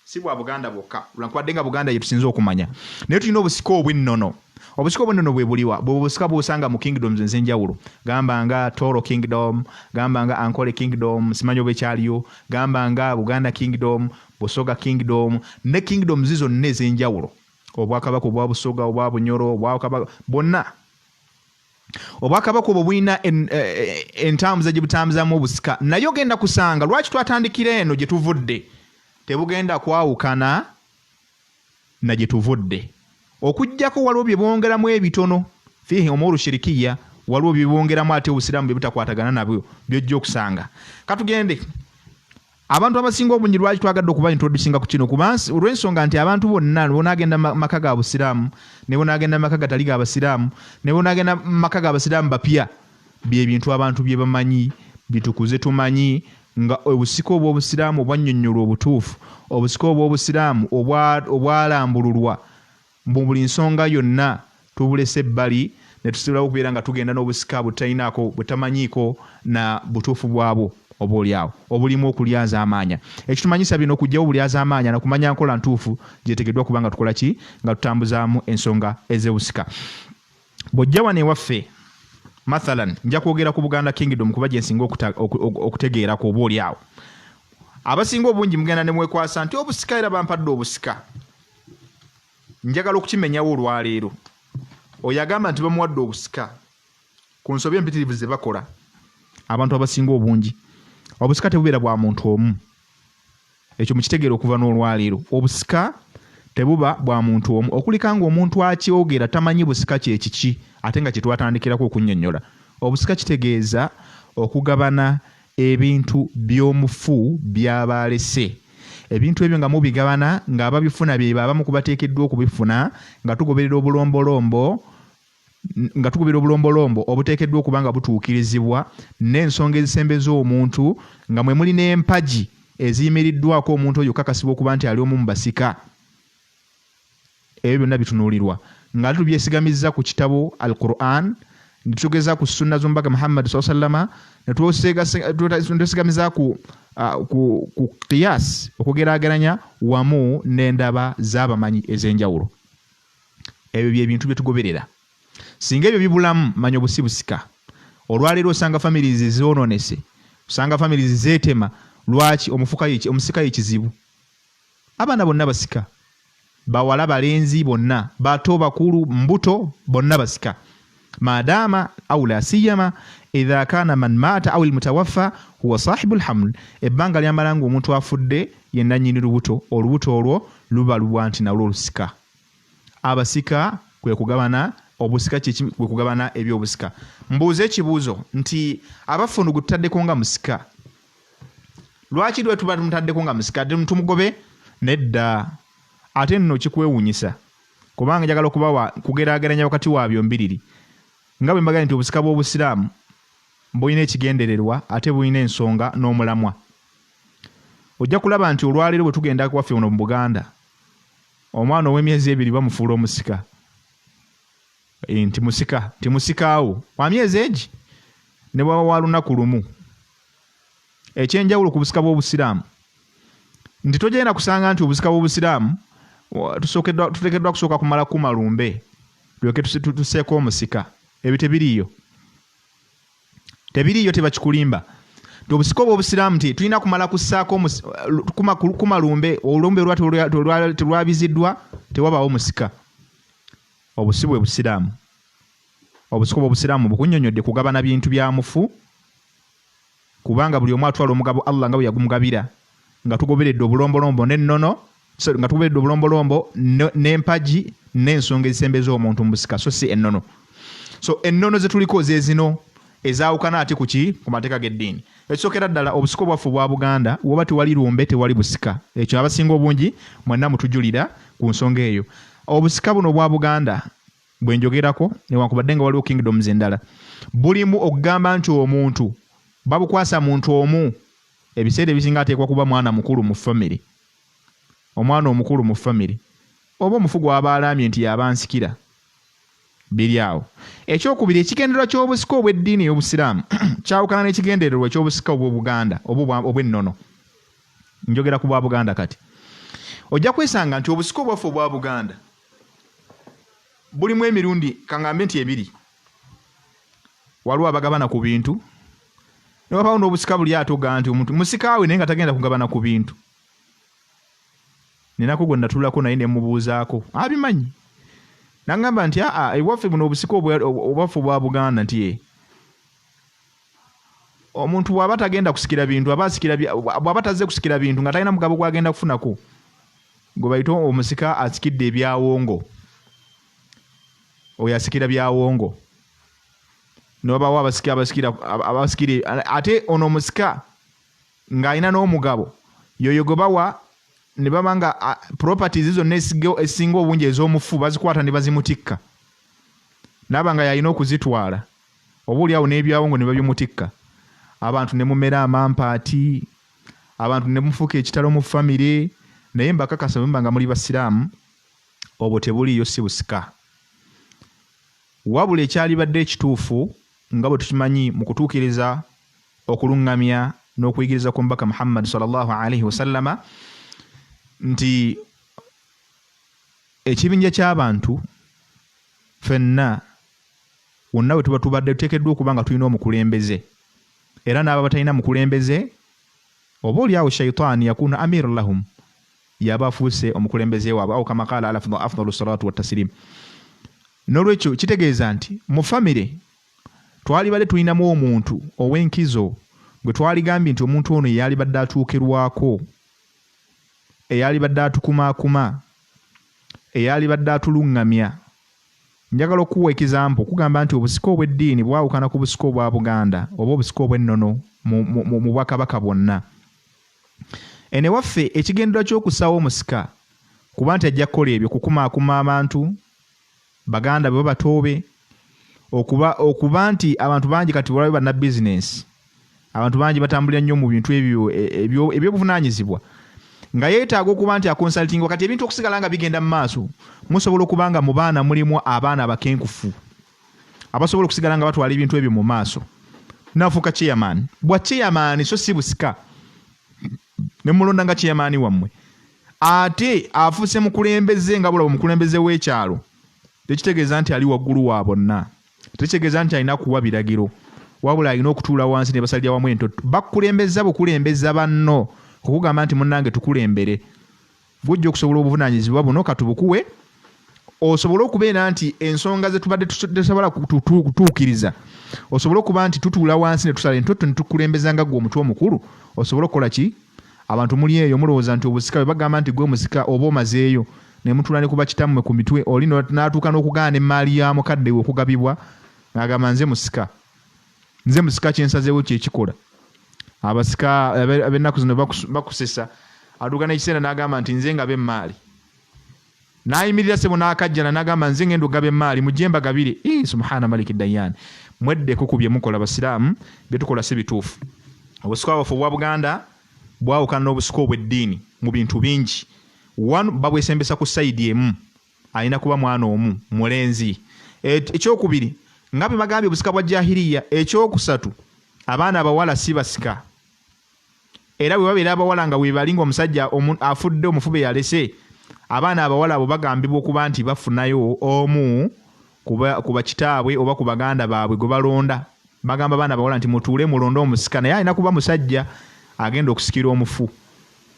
si bwa Buganda bwokka lwankubadde nga Buganda ye tusinze okumanya naye tulina obusika obw'ennono. obusika obw'ennono bwe buliwa bwe busika bw'osanga mu kingdoms ez'enjawulo gamba nga Toro kingdom gamba nga Ankole kingdom simanyi oba ekyaliyo gamba nga Buganda kingdom Busoga kingdom ne kingdoms zonna ez'enjawulo obwakabaka obwa Busoga obwa Bunyoro obwakabaka bonna obwakabaka obwo bulina entambuza gye butambuzamu obusika naye ogenda kusanga lwaki twatandikira eno gye tuvudde tebugenda kwawukana na gye tuvudde okujjako waliwo bye bongeramu ebitono fihi umuru shirikiya waliwo bye bongeramu ate obusiraamu bye butakwatagana nabyo byojja okusanga. katugende abantu abasinga obungi lwaki twagadde okuba introducinga ku kino kuba olw'ensonga nti abantu bonna bonaagenda maka ga busiraamu ne bonaagenda maka gatali ga basiraamu ne bonaagenda maka ga basiraamu bapya byebintu abantu bye bamanyi bitukuze tumanyi nga obusika obw'obusiraamu obwannyonnyolwa obutuufu obusika obw'obusiraamu obwalambululwa mbu buli nsonga yonna tubulese ebbali ne tusobola okubeera nga tugenda n'obusika butayinaako butamanyiiko na butuufu bwabwo oboolyawo obulimu okulyaza amaanya. Ekitumanyisa bino okugyawo bulyaza amaanya na kumanya nkola ntuufu gyetegeddwa kuba nga tukola ki nga tutambuzaamu ensonga ez'obusika. Bw'ojja wano ewaffe mathalan nja kwogera ku Buganda Kingdom kuba gye nsinga okutegeerako oboolyawo. Abasinga obungi mugenda ne mwekwasa nti obusika era bampadde obusika. Njagala okukimenyawo olwaleero. Oyo agamba nti bamuwadde obusika ku nsobi empitirivu ze bakola abantu abasinga obungi. Obusika tebubeera bwa muntu omu. Ekyo mukitegeera okuva n'olwaleero. Obusika tebuba bwa muntu omu. Okulika ng'omuntu akyogera tamanyi busika kye kiki ate nga kye twatandikirako okunnyonnyola. Obusika kitegeeza okugabana ebintu by'omufu by'abalese. Ebintu ebyo nga mubigabana ng'ababifuna bye abamu kubateekeddwa okubifuna nga tugoberera obulombolombo obuteekeddwa okuba nga butuukirizibwa n'ensonga ezisembeza omuntu nga mwe muli n'empagi eziyimiriddwako omuntu oyo kakasibwa okuba nti ali omu mu basika. Ebyo byonna bitunuulirwa nga tubyesigamiza ku kitabo Al-Quran, ne tugeza ku sunna z'omubaka Muhammad sallallahu alaihi wasallam, ne tusigamiza ku qiyas okugeraageranya wamu n'endaba z'abamanyi ez'enjawulo. Ebyo by'ebintu bye tugoberera. Singa ebyo bibulamu manya obusibusika. Olwaleero osanga families zoononese, osanga families zeetema. Lwaki? Omusika y'ekizibu. Abaana bonna basika, bawala balenzi bonna, bato bakulu mbuto bonna basika. Maadama au la siyama idha kana man mata au almutawaffa huwa sahibul haml. Ebbanga lyamala nga omuntu afudde yenna nnyini lubuto, olubuto olwo luba lubwanti nalwo lusika. Abasika kwe kugabana obusika kwe kugabana ebyobusika. Mbuuze ekibuuzo nti abafunu tutaddeko nga musika. Lwaki lwe tuba tumutaddeko nga musika? Tumugobe? Nedda. Ate nno kikwewuunyisa kubanga njagala okubawa kugeraageranya wakati waabyo mbiriri. Nga bwe mbagala nti obusika bw'Obusiraamu bulina ekigendererwa ate bulina ensonga n'omulamwa. Ojja kulaba nti olwaleero bwe tugenda kuwaffe wano mu Buganda, omwana ow'emyezi 2 bamufuula omusika. Nti musikaawo wa myezi egi ne bwaba wa lunaku lumu. Ekyenjawulo ku busika bw'Obusiraamu nti togenda kusanga nti obusika bw'Obusiraamu tuteekeddwa kusooka kumala kumalumbe tulyoke tuseeko omusika. Ebyo tebiriiyo. Tebakikulimba. Obusika obw'Obusiraamu nti tulina kumala kussaako kumalumbe, olumbe telwabiziddwa tewabaawo musika. Obusi bwe Busiraamu. Obusika bw'Obusiraamu bukunnyonnyodde kugabana bintu bya mufu kubanga buli omu atwala omugabo Allah nga bwe yagumugabira nga tugoberedde obulombolombo n'ennono, nga tugoberedde obulombolombo n'empagi n'ensonga ezisembeza omuntu mu busika so si ennono. So ennono ze tuliko ze zino ezaawukana ate ku mateeka g'eddiini. Ekisookera ddala obusika bwaffe bwa Buganda woba tewali lumbe tewali busika. Ekyo abasinga obungi mwenna mutujulira ku nsonga eyo. Obusika buno bwa Buganda bwe njogerako newankubadde nga waliwo kingdoms endala bulimu okugamba nti omuntu babukwasa muntu omu. Ebiseera ebisinga ateekwa kuba mwana mukulu mu family. Omwana omukulu mu family oba omufu gw'aba alaamye nti yaba nsikira. Biri awo. Ekyokubiri, ekigendererwa ky'obusika obw'eddiini y'Obusiraamu kyawukana n'ekigendererwa ky'obusika obw'Obuganda obw'ennono. Njogera ku bwa Buganda kati. Ojja kwesanga nti obusika obwaffe obwa Buganda bulimu emirundi kangambe nti 2. Waliwo abagabana ku bintu ne wabaawo n'obusika buli atoga nti omuntu musikaawe naye nga tagenda kugabana ku bintu. Ninako gwe natulako naye ne mubuuzaako abimanyi. Nangamba nti ewaffe buno obusika obwaffe obwa Buganda nti omuntu bw'aba tagenda kusikira bintu bw'aba tazze kusikira bintu nga talina mugabo gwagenda kufunako gwe bayita omusika asikidde ebyawongo. Oyo asikira byawongo. N'obaawo abasikire ate ono omusika ng'alina n'omugabo yoyo gwe bawa ne baba nga properties zonna esinga obungi ez'omufu bazikwata ne bazimutikka. N'aba nga yalina okuzitwala oboolyawo n'ebyawongo ne babimutikka. Abantu ne mumera amampaati, abantu ne mufuuka ekitalo mu famire. Naye mbakakasa bwe mba nga muli Basiraamu obwo tebuliyo si busika. Wabula ekyalibadde ekituufu nga bwe tukimanyi mu kutuukiriza okulungamya n'okuyigiriza ku mbaka Muhammad sallallahu alaihi wasallama nti ekibinja ky'abantu fenna wonna we tuba tubadde tuteekeddwa okuba nga tulina omukulembeze, era n'aba batalina mukulembeze oba oliawo shaitaani yakuna amir lahum yaba afuuse omukulembeze waabwe, awo kama qaala afdalu salatu wataslim. N'olwekyo kitegeeza nti mu famire twalibadde tulinamu omuntu ow'enkizo gwe twaligambye nti omuntu ono eyalibadde atuukirwako, eyalibadde atukumaakuma, eyalibadde atulungamya. Njagala okuwa ekizampo okugamba nti obusika obw'eddiini bwawukana ku busika obwa Buganda oba obusika obw'ennono mu bwakabaka bwonna. Ene waffe ekigendera ky'okusawo omusika kuba nti ajja kukola ebyo kukumaakuma abantu baganda be batoobe, okuba nti abantu bangi kati balabe banna bizinesi, abantu bangi batambulira nnyo mu bintu ebyo ebyobuvunaanyizibwa, nga yeetaaga okuba nti akonsaltingwa. Kati ebintu okusigala nga bigenda mu maaso, musobola okuba nga mu baana mulimu abaana abakenkufu abasobola okusigala nga batwala ebintu ebyo mu maaso. Nafuuka chairman, bwa chairman so si busika, ne mulonda nga chairman wammwe, ate afuuse mukulembeze nga bulaba mukulembeze w'ekyalo, tekitegeeza nti ali waggulu wa bonna, tekitegeeza nti alina kuwa biragiro, wabula alina okutuula wansi ne basalira wamu entoto. Bakulembeza bukulembeza banno okugamba nti munnange tukulembere, bujja okusobola obuvunaanyizibwa buno katubukuwe, osobola okubeera nti ensonga ze tubadde tusobola kutuukiriza, osobola okuba nti tutuula wansi ne tusala entoto ne tukulembeza nga gwe omutwe omukulu. Osobola okukola ki? Abantu muli eyo mulowooza nti obusika bwe bagamba nti gwe omusika oba omazeeyo ne mutuula ne kuba kitammwe ku mitwe, oli n'atuuka n'okugaana emmaali ya mukadde we okugabibwa ng'agamba nze musika kyensazeewo kyekikola. Abasika ab'ennaku zino bakusesa, atuuka n'ekiseera n'agamba nti nze ngaba emmaali, n'ayimirira sebo n'akajjana n'agamba nze ngenda ogaba emmaali mujje mbagabire. Subhana maliki dayan. Mweddeko ku bye mukola basiraamu, bye tukola si bituufu. Obusika bwaffe obwa Buganda bwawukana n'obusika obw'eddiini mu bintu bingi. Wano babwesembesa ku sayidi emu, alina kuba mwana omu mulenzi. Ekyokubiri nga bwe bagambye obusika bwa jahiliya. Ekyokusatu abaana abawala si basika, era bwe babeera abawala nga webalinga omusajja afudde omufube yalese, abaana abawala abo bagambibwa okuba nti bafunayo omu kuba kitaabwe oba ku baganda baabwe gwe balonda. Bagamba abaana abawala nti mutuule mulonde omusika, naye alina kuba musajja agenda okusikira omufu.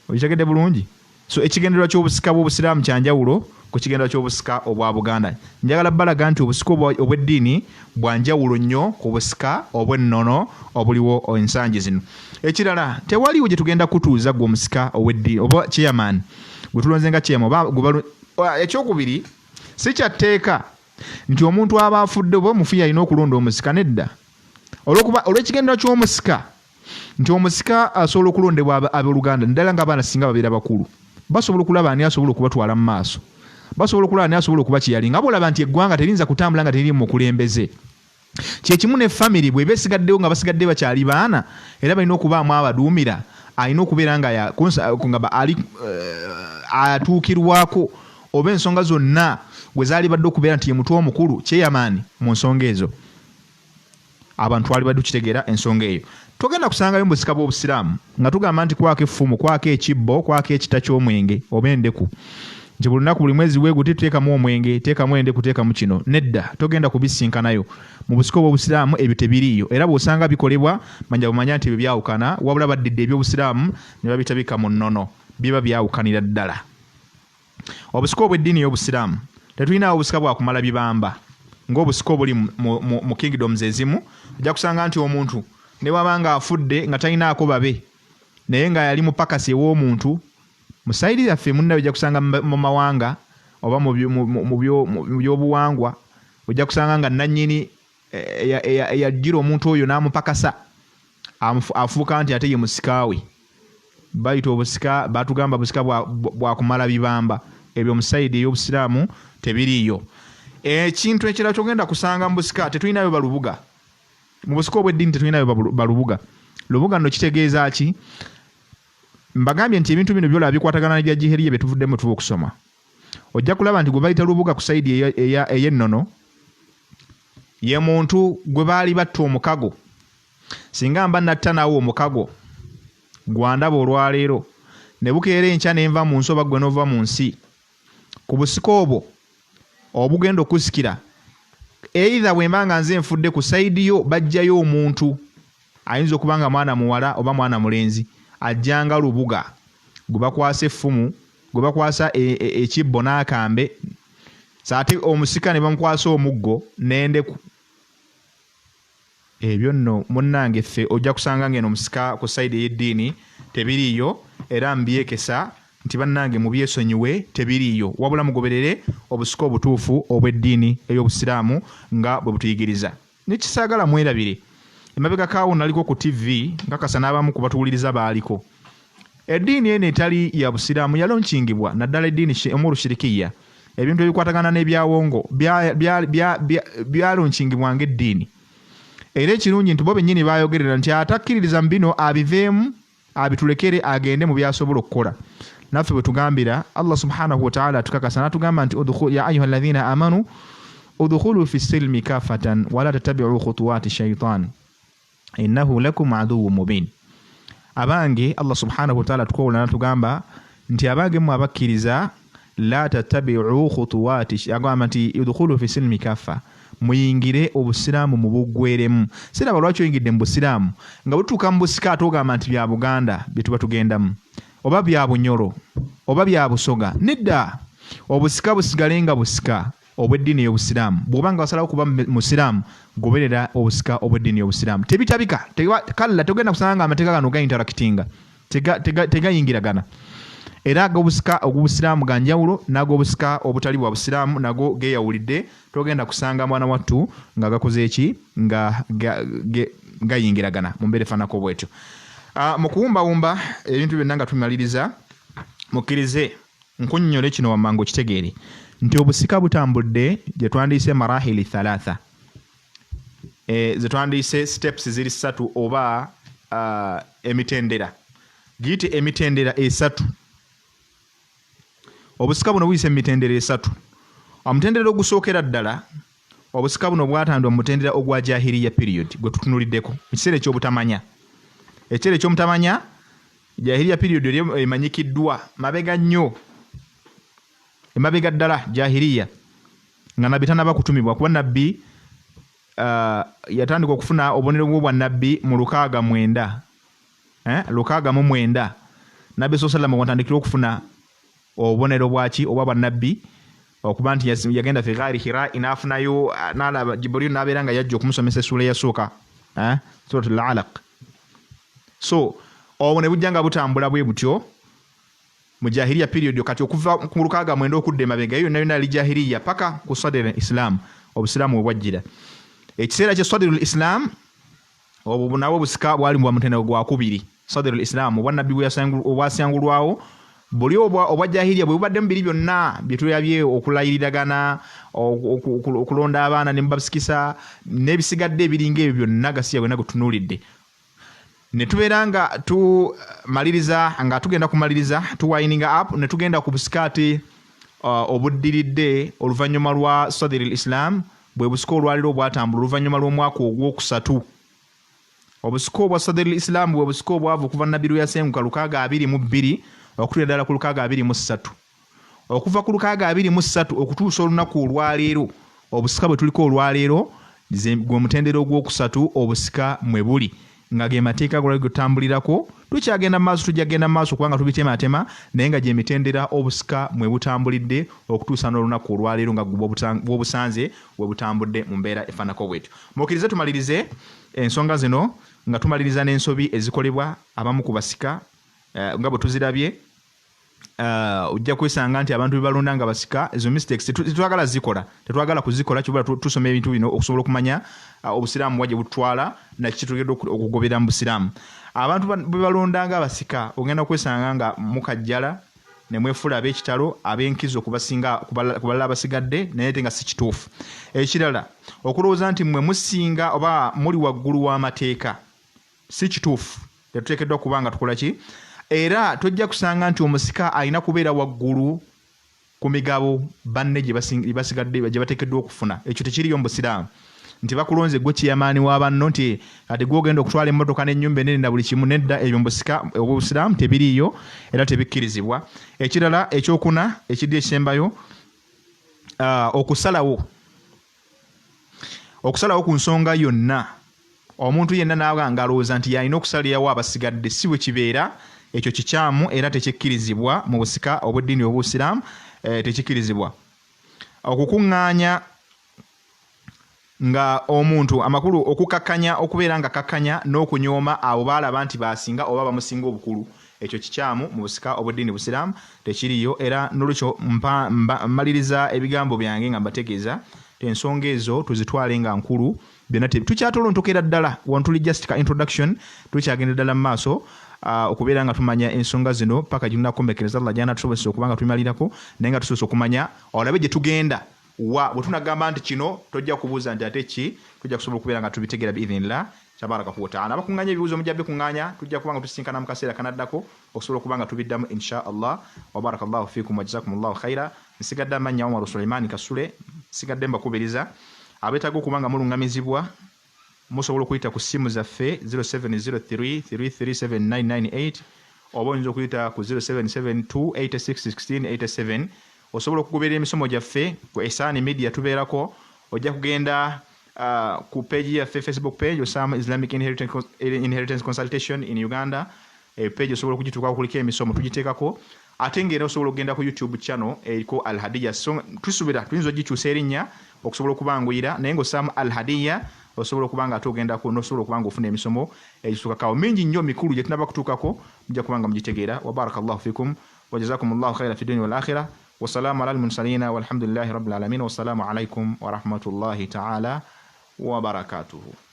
Okitegedde bulungi? So ekigendererwa ky'obusika bw'obusiraamu kyanjawulo ku kigendererwa ky'obusika obwa Buganda. Njagala balaga nti obusika obw'eddiini bwanjawulo nnyo ku busika obw'ennono obuliwo ensangi zino. Ekirala, tewaliwo gye tugenda kutuuza gwe omusika obw'eddiini oba chairman gwe tulonze nga chairman. Ekyokubiri, si kyatteeka nti omuntu aba afudde oba omufu yalina okulonda omusika, nedda. Olw'ekigendererwa ky'omusika nti omusika asobola okulondebwa ab'Oluganda, ddala ng'abaana singa babeera bakulu, basobola okulaba ani asobola okubatwala mu maaso, basobola okulaba ani asobola okuba kiyali, nga bolaba nti eggwanga teriyinza kutambula nga teriri mu mukulembeze. Kyekimu ne famire bwe beesigaddewo nga basigadde bakyali baana, era balina okubaamu abaduumira, alina okubeera nga atuukirwako oba ensonga zonna gwe zaalibadde okubeera nti ye mutwe omukulu chairman mu nsonga ezo. Abantu twalibadde tukitegeera ensonga eyo. Togenda kusangayo mu busika bw'obusiraamu nga tugamba nti kwako effumu, kwako ekibbo, kwako ekita ky'omwenge oba endeku, nti buli lunaku buli mwezi weeguti tuteekamu omwenge, teekamu endeku, teekamu kino. Nedda, togenda kubisinkanayo. Mu busika bw'obusiraamu ebyo tebiriiyo, era bw'osanga bikolebwa manja bumanya nti ebyo byawukana, wabula baddidde eby'obusiraamu ne babitabika mu nnono, biba byawukanira ddala. Obusika obw'eddiini y'obusiraamu tetulinawo obusika bwa kumala bibamba ng'obusika obuli mu kingdoms ezimu. Ojja kusanga nti omuntu ne waba nga afudde nga talinaako babe, naye nga yali mupakasi ew'omuntu mu sayidi yaffe munnawe, ojja kusanga mu mawanga oba mu byobuwangwa, ojja kusanga nga nannyini eyajjira omuntu oyo n'amupakasa afuuka nti ate ye musikaawe. Bayita obusika, batugamba busika bwa kumala bibamba. Ebyo mu sayidi ey'obusiraamu tebiriiyo. Ekintu ekirala kyogenda kusanga mu busika, tetulinayo balubuga. Mu busika obw'eddiini tetulinayo balubuga. Lubuga nno kitegeeza ki? Mbagambye nti ebintu bino byolaba bikwatagana n'ebya jihiriya bye tuvuddemu tuba okusoma. ojja kulaba nti gwe bayita lubuga ku saidi ey'ennono ye muntu gwe baali batta omukago singa mba natta nawo omukago gwandaba olwaleero ne bukeera enkya nenva mu nsi oba gwe nova mu nsi ku busiko obwo obugenda okusikira either bwe mba nga nze nfudde ku saidi yo bajjayo omuntu ayinza okuba nga mwana muwala oba mwana mulenzi ajjanga lubuga gwe bakwasa effumu gwe bakwasa ekibbo n'akambe saate omusika ne bamukwasa omuggo n'endeku ebyo nno munnange ffe ojja kusanga ngeno omusika ku saidi ey'eddiini tebiriiyo era mbyekesa nti bannange mu byesonyiwe tebiriiyo wabula mugoberere obusika obutuufu obw'eddiini ey'obusiraamu nga bwe butuyigiriza nekisaagala mwerabire emabega kaawo naliko ku TV nkakasa n'abamu ku batuwuliriza baaliko eddiini eno etali ya busiraamu yalonkingibwa naddala eddiini omuru shirikiya ebintu ebikwatagana n'ebyawongo byalonkingibwa ng'eddiini era ekirungi nti bo bennyini bayogerera nti atakkiririza mu bino abiveemu abitulekere agende mu byasobola okukola naffe bwe tugambira Allah subhanahu wa ta'ala tukakasa natugamba nti ya ayuha alladhina amanu udkhulu fi silmi kafatan wala tattabi'u khutuwati shaitan innahu lakum aduwwun mubin abange Allah subhanahu wa ta'ala tukola natugamba nti abange mu abakkiriza la tattabi'u khutuwati agamba nti udkhulu fi silmi kafa muyingire obusiraamu mu buggweremu siraba lwaki oyingidde mu busiraamu nga butuuka mu busika ate ogamba nti bya Buganda bye tuba tugendamu oba bya Bunyoro oba bya Busoga nedda obusika busigale nga busika obw'eddiini y'obusiraamu bw'obanga wasalawo kuba musiraamu goberera obusika obw'eddiini y'obusiraamu tebitabika kalla togenda kusanga nga amateeka gano gainteractinga tegayingiragana era ag'obusika ogw'obusiraamu ga njawulo n'ag'obusika obutali bwa busiraamu nago geeyawulidde togenda kusanga mwana wattu nga gakoze eki nga gayingiragana mu mbeera efaanako bwetyo mu kuwumbawumba ebintu byonna nga tumaliriza mukkirize nkunnyola kino wammanga okitegeere nti obusika butambudde gye twandiise marahili thalatha ze twandiise steps ziri 3 oba emitendera giyite emitendera 3 obusika buno buyise emitendera 3 omutendera ogusookera ddala obusika buno bwatandwa mu mutendera ogwa jahiliya period gwe tutunuliddeko ekiseera ekyobutamanya ekiseera ekyomutamanya jahiliya period eri emanyikiddwa mabega nnyo emabega ddala jahiliya nga nabbi tanaba kutumibwa kuba nabbi yatandika okufuna obubonero bwa nabbi mu 69 609 nabbi sallallahu watandikira okufuna obubonero bwaki obwa bannabbi okuba nti yagenda fi ghari Hira inafunayo n'alaba Jibril n'abeera nga yajja okumusomesa essula eyasooka suratul Alaq so obwo ne bujja nga butambula bwe butyo mu jahiliya period kati okuva ku 69 okudde mabega yonna yonna ali jahiliya paka ku sadr islam obusiraamu obwajjira ekiseera kye sadr islam obwo nabwo busika bwali mu mutendera gwa kubiri sadr islam obwannabbi obwasangulwawo buli obwa jahiliya bwe bubadde mu biri byonna bye tuyabye okulayiriragana okulonda abaana ne mubasikisa n'ebisigadde ebiringa ebyo byonna gasiya bwe nagutunuulidde ne tubeera nga tumaliriza nga tugenda kumaliriza tuwayininga up ne tugenda ku busikaati obuddiridde oluvannyuma lwa sadr islam bwe busika olwaliro obwatambula oluvannyuma lw'omwaka ogwokusatu obusika obwa sadr islam bwe busika obwava okuva nabbi lwe yasenguka 622 okutuula ddala ku 623 okuva ku 623 okutuusa olunaku olwaleero obusika bwe tuliko olwaleero gwe mutendera ogwokusatu obusika mwe buli nga ge mateeka gwe gutambulirako tukyagenda maaso tujja genda maaso kubanga tubitematema naye nga gye mitendera obusika mwe butambulidde okutuusa n'olunaku olwaleero nga bw'obusanze we butambudde mu mbeera efaanako bwetyo mukkirize tumalirize ensonga zino nga tumaliriza n'ensobi ezikolebwa abamu ku basika nga bwe tuzirabye ojja kwesanga nti abantu bebalonda nga basika ezo mistakes tetwagala zikola tetwagala kuzikola kibula tusoma ebintu bino okusobola okumanya obusiraamu wajje butwala nakiki tugenda okugobera mu busiraamu abantu bebalonda nga basika ogenda kwesanga nga mukajjala ne mwefula ab'ekitalo ab'enkizo kubasinga kubalala abasigadde naye te nga si kituufu ekirala okulowooza nti mmwe musinga oba muli waggulu w'amateeka si kituufu tetuteekeddwa kubanga tukola ki era tojja kusanga nti omusika alina kubeera waggulu ku migabo banne gye basigadde gye bateekeddwa okufuna. Ekyo tekiriyo mu Busiraamu nti bakulonze gwe kiyamaani wa banno nti ate gw'ogenda okutwala emmotoka n'ennyumba ennene na buli kimu. Nedda, ebyo mu Busiraamu tebiriiyo era tebikkirizibwa. Ekirala ekyokuna ekiddi ekisembayo okusalawo ku nsonga yonna. Omuntu yenna n'aba ng'alowooza nti yalina okusalirawo abasigadde, si bwe kibeera. Ekyo kikyamu era tekikkirizibwa mu busika obw'eddiini obw'Obusiraamu, tekikkirizibwa. Okukuŋŋaanya nga omuntu amakulu okukakkanya, okubeera nga kakkanya n'okunyooma abo baalaba nti basinga oba bamusinga obukulu, ekyo kikyamu mu busika obw'eddiini Busiraamu, tekiriyo. Era n'olwekyo mmaliriza ebigambo byange nga mbategeeza ensonga ezo tuzitwale nga nkulu. Byonna tukyatolontokera ddala, wano tuli just ka introduction, tukyagenda ddala mu maaso okubeera nga tumanya ensonga zino paka gye tunakomekkereza Allah gy'ana tusobozesa okuba nga tumalirako, naye nga tusobozesa okumanya olabe gye tugenda wa bwe tunagamba nti kino tojja kubuuza nti ate ki, tujja kusobola okubeera nga tubitegeera biidhinillah tabaraka wa ta'ala. Abakuŋŋaanya ebibuuzo mujja bikuŋŋaanya, tujja kuba nga tusisinkana mu kaseera kanaddako okusobola okuba nga tubiddamu insha Allah. Wa barakallahu fiikum wa jazakumullahu khaira. Nsigadde amannya Omar Suleiman Kasule, nsigadde mbakubiriza abeetaaga okuba nga mulungamizibwa musobola okuyita ku ssimu zaffe 0703337998 oba oyinza okuyita ku 0772861687. Osobola okugoberera emisomo gyaffe ku Ihsan Media tubeerako. Ojja kugenda ku page yaffe, Facebook page Osama Islamic Inheritance Consultation in Uganda. Page osobola okugituukako kuliko emisomo tugiteekako. Ate ng'era osobola okugenda ku YouTube channel eriko Al Hadiya. So tusuubira tuyinza ogikyusa erinnya okusobola okubanguyira, naye ng'osaamu Al Hadiya osobola okuba nga ate ogendako n'osobola okuba nga ofuna emisomo egituukako. Mingi nnyo mikulu gye tunaba kutuukako, mujja kuba nga mugitegeera. Wa barakallahu fikum wa jazakumullahu khaira fi dunya wal akhirah. Wassalamu ala al-mursalin walhamdulillahi rabbil alamin. Wassalamu alaikum wa rahmatullahi ta'ala wa barakatuhu.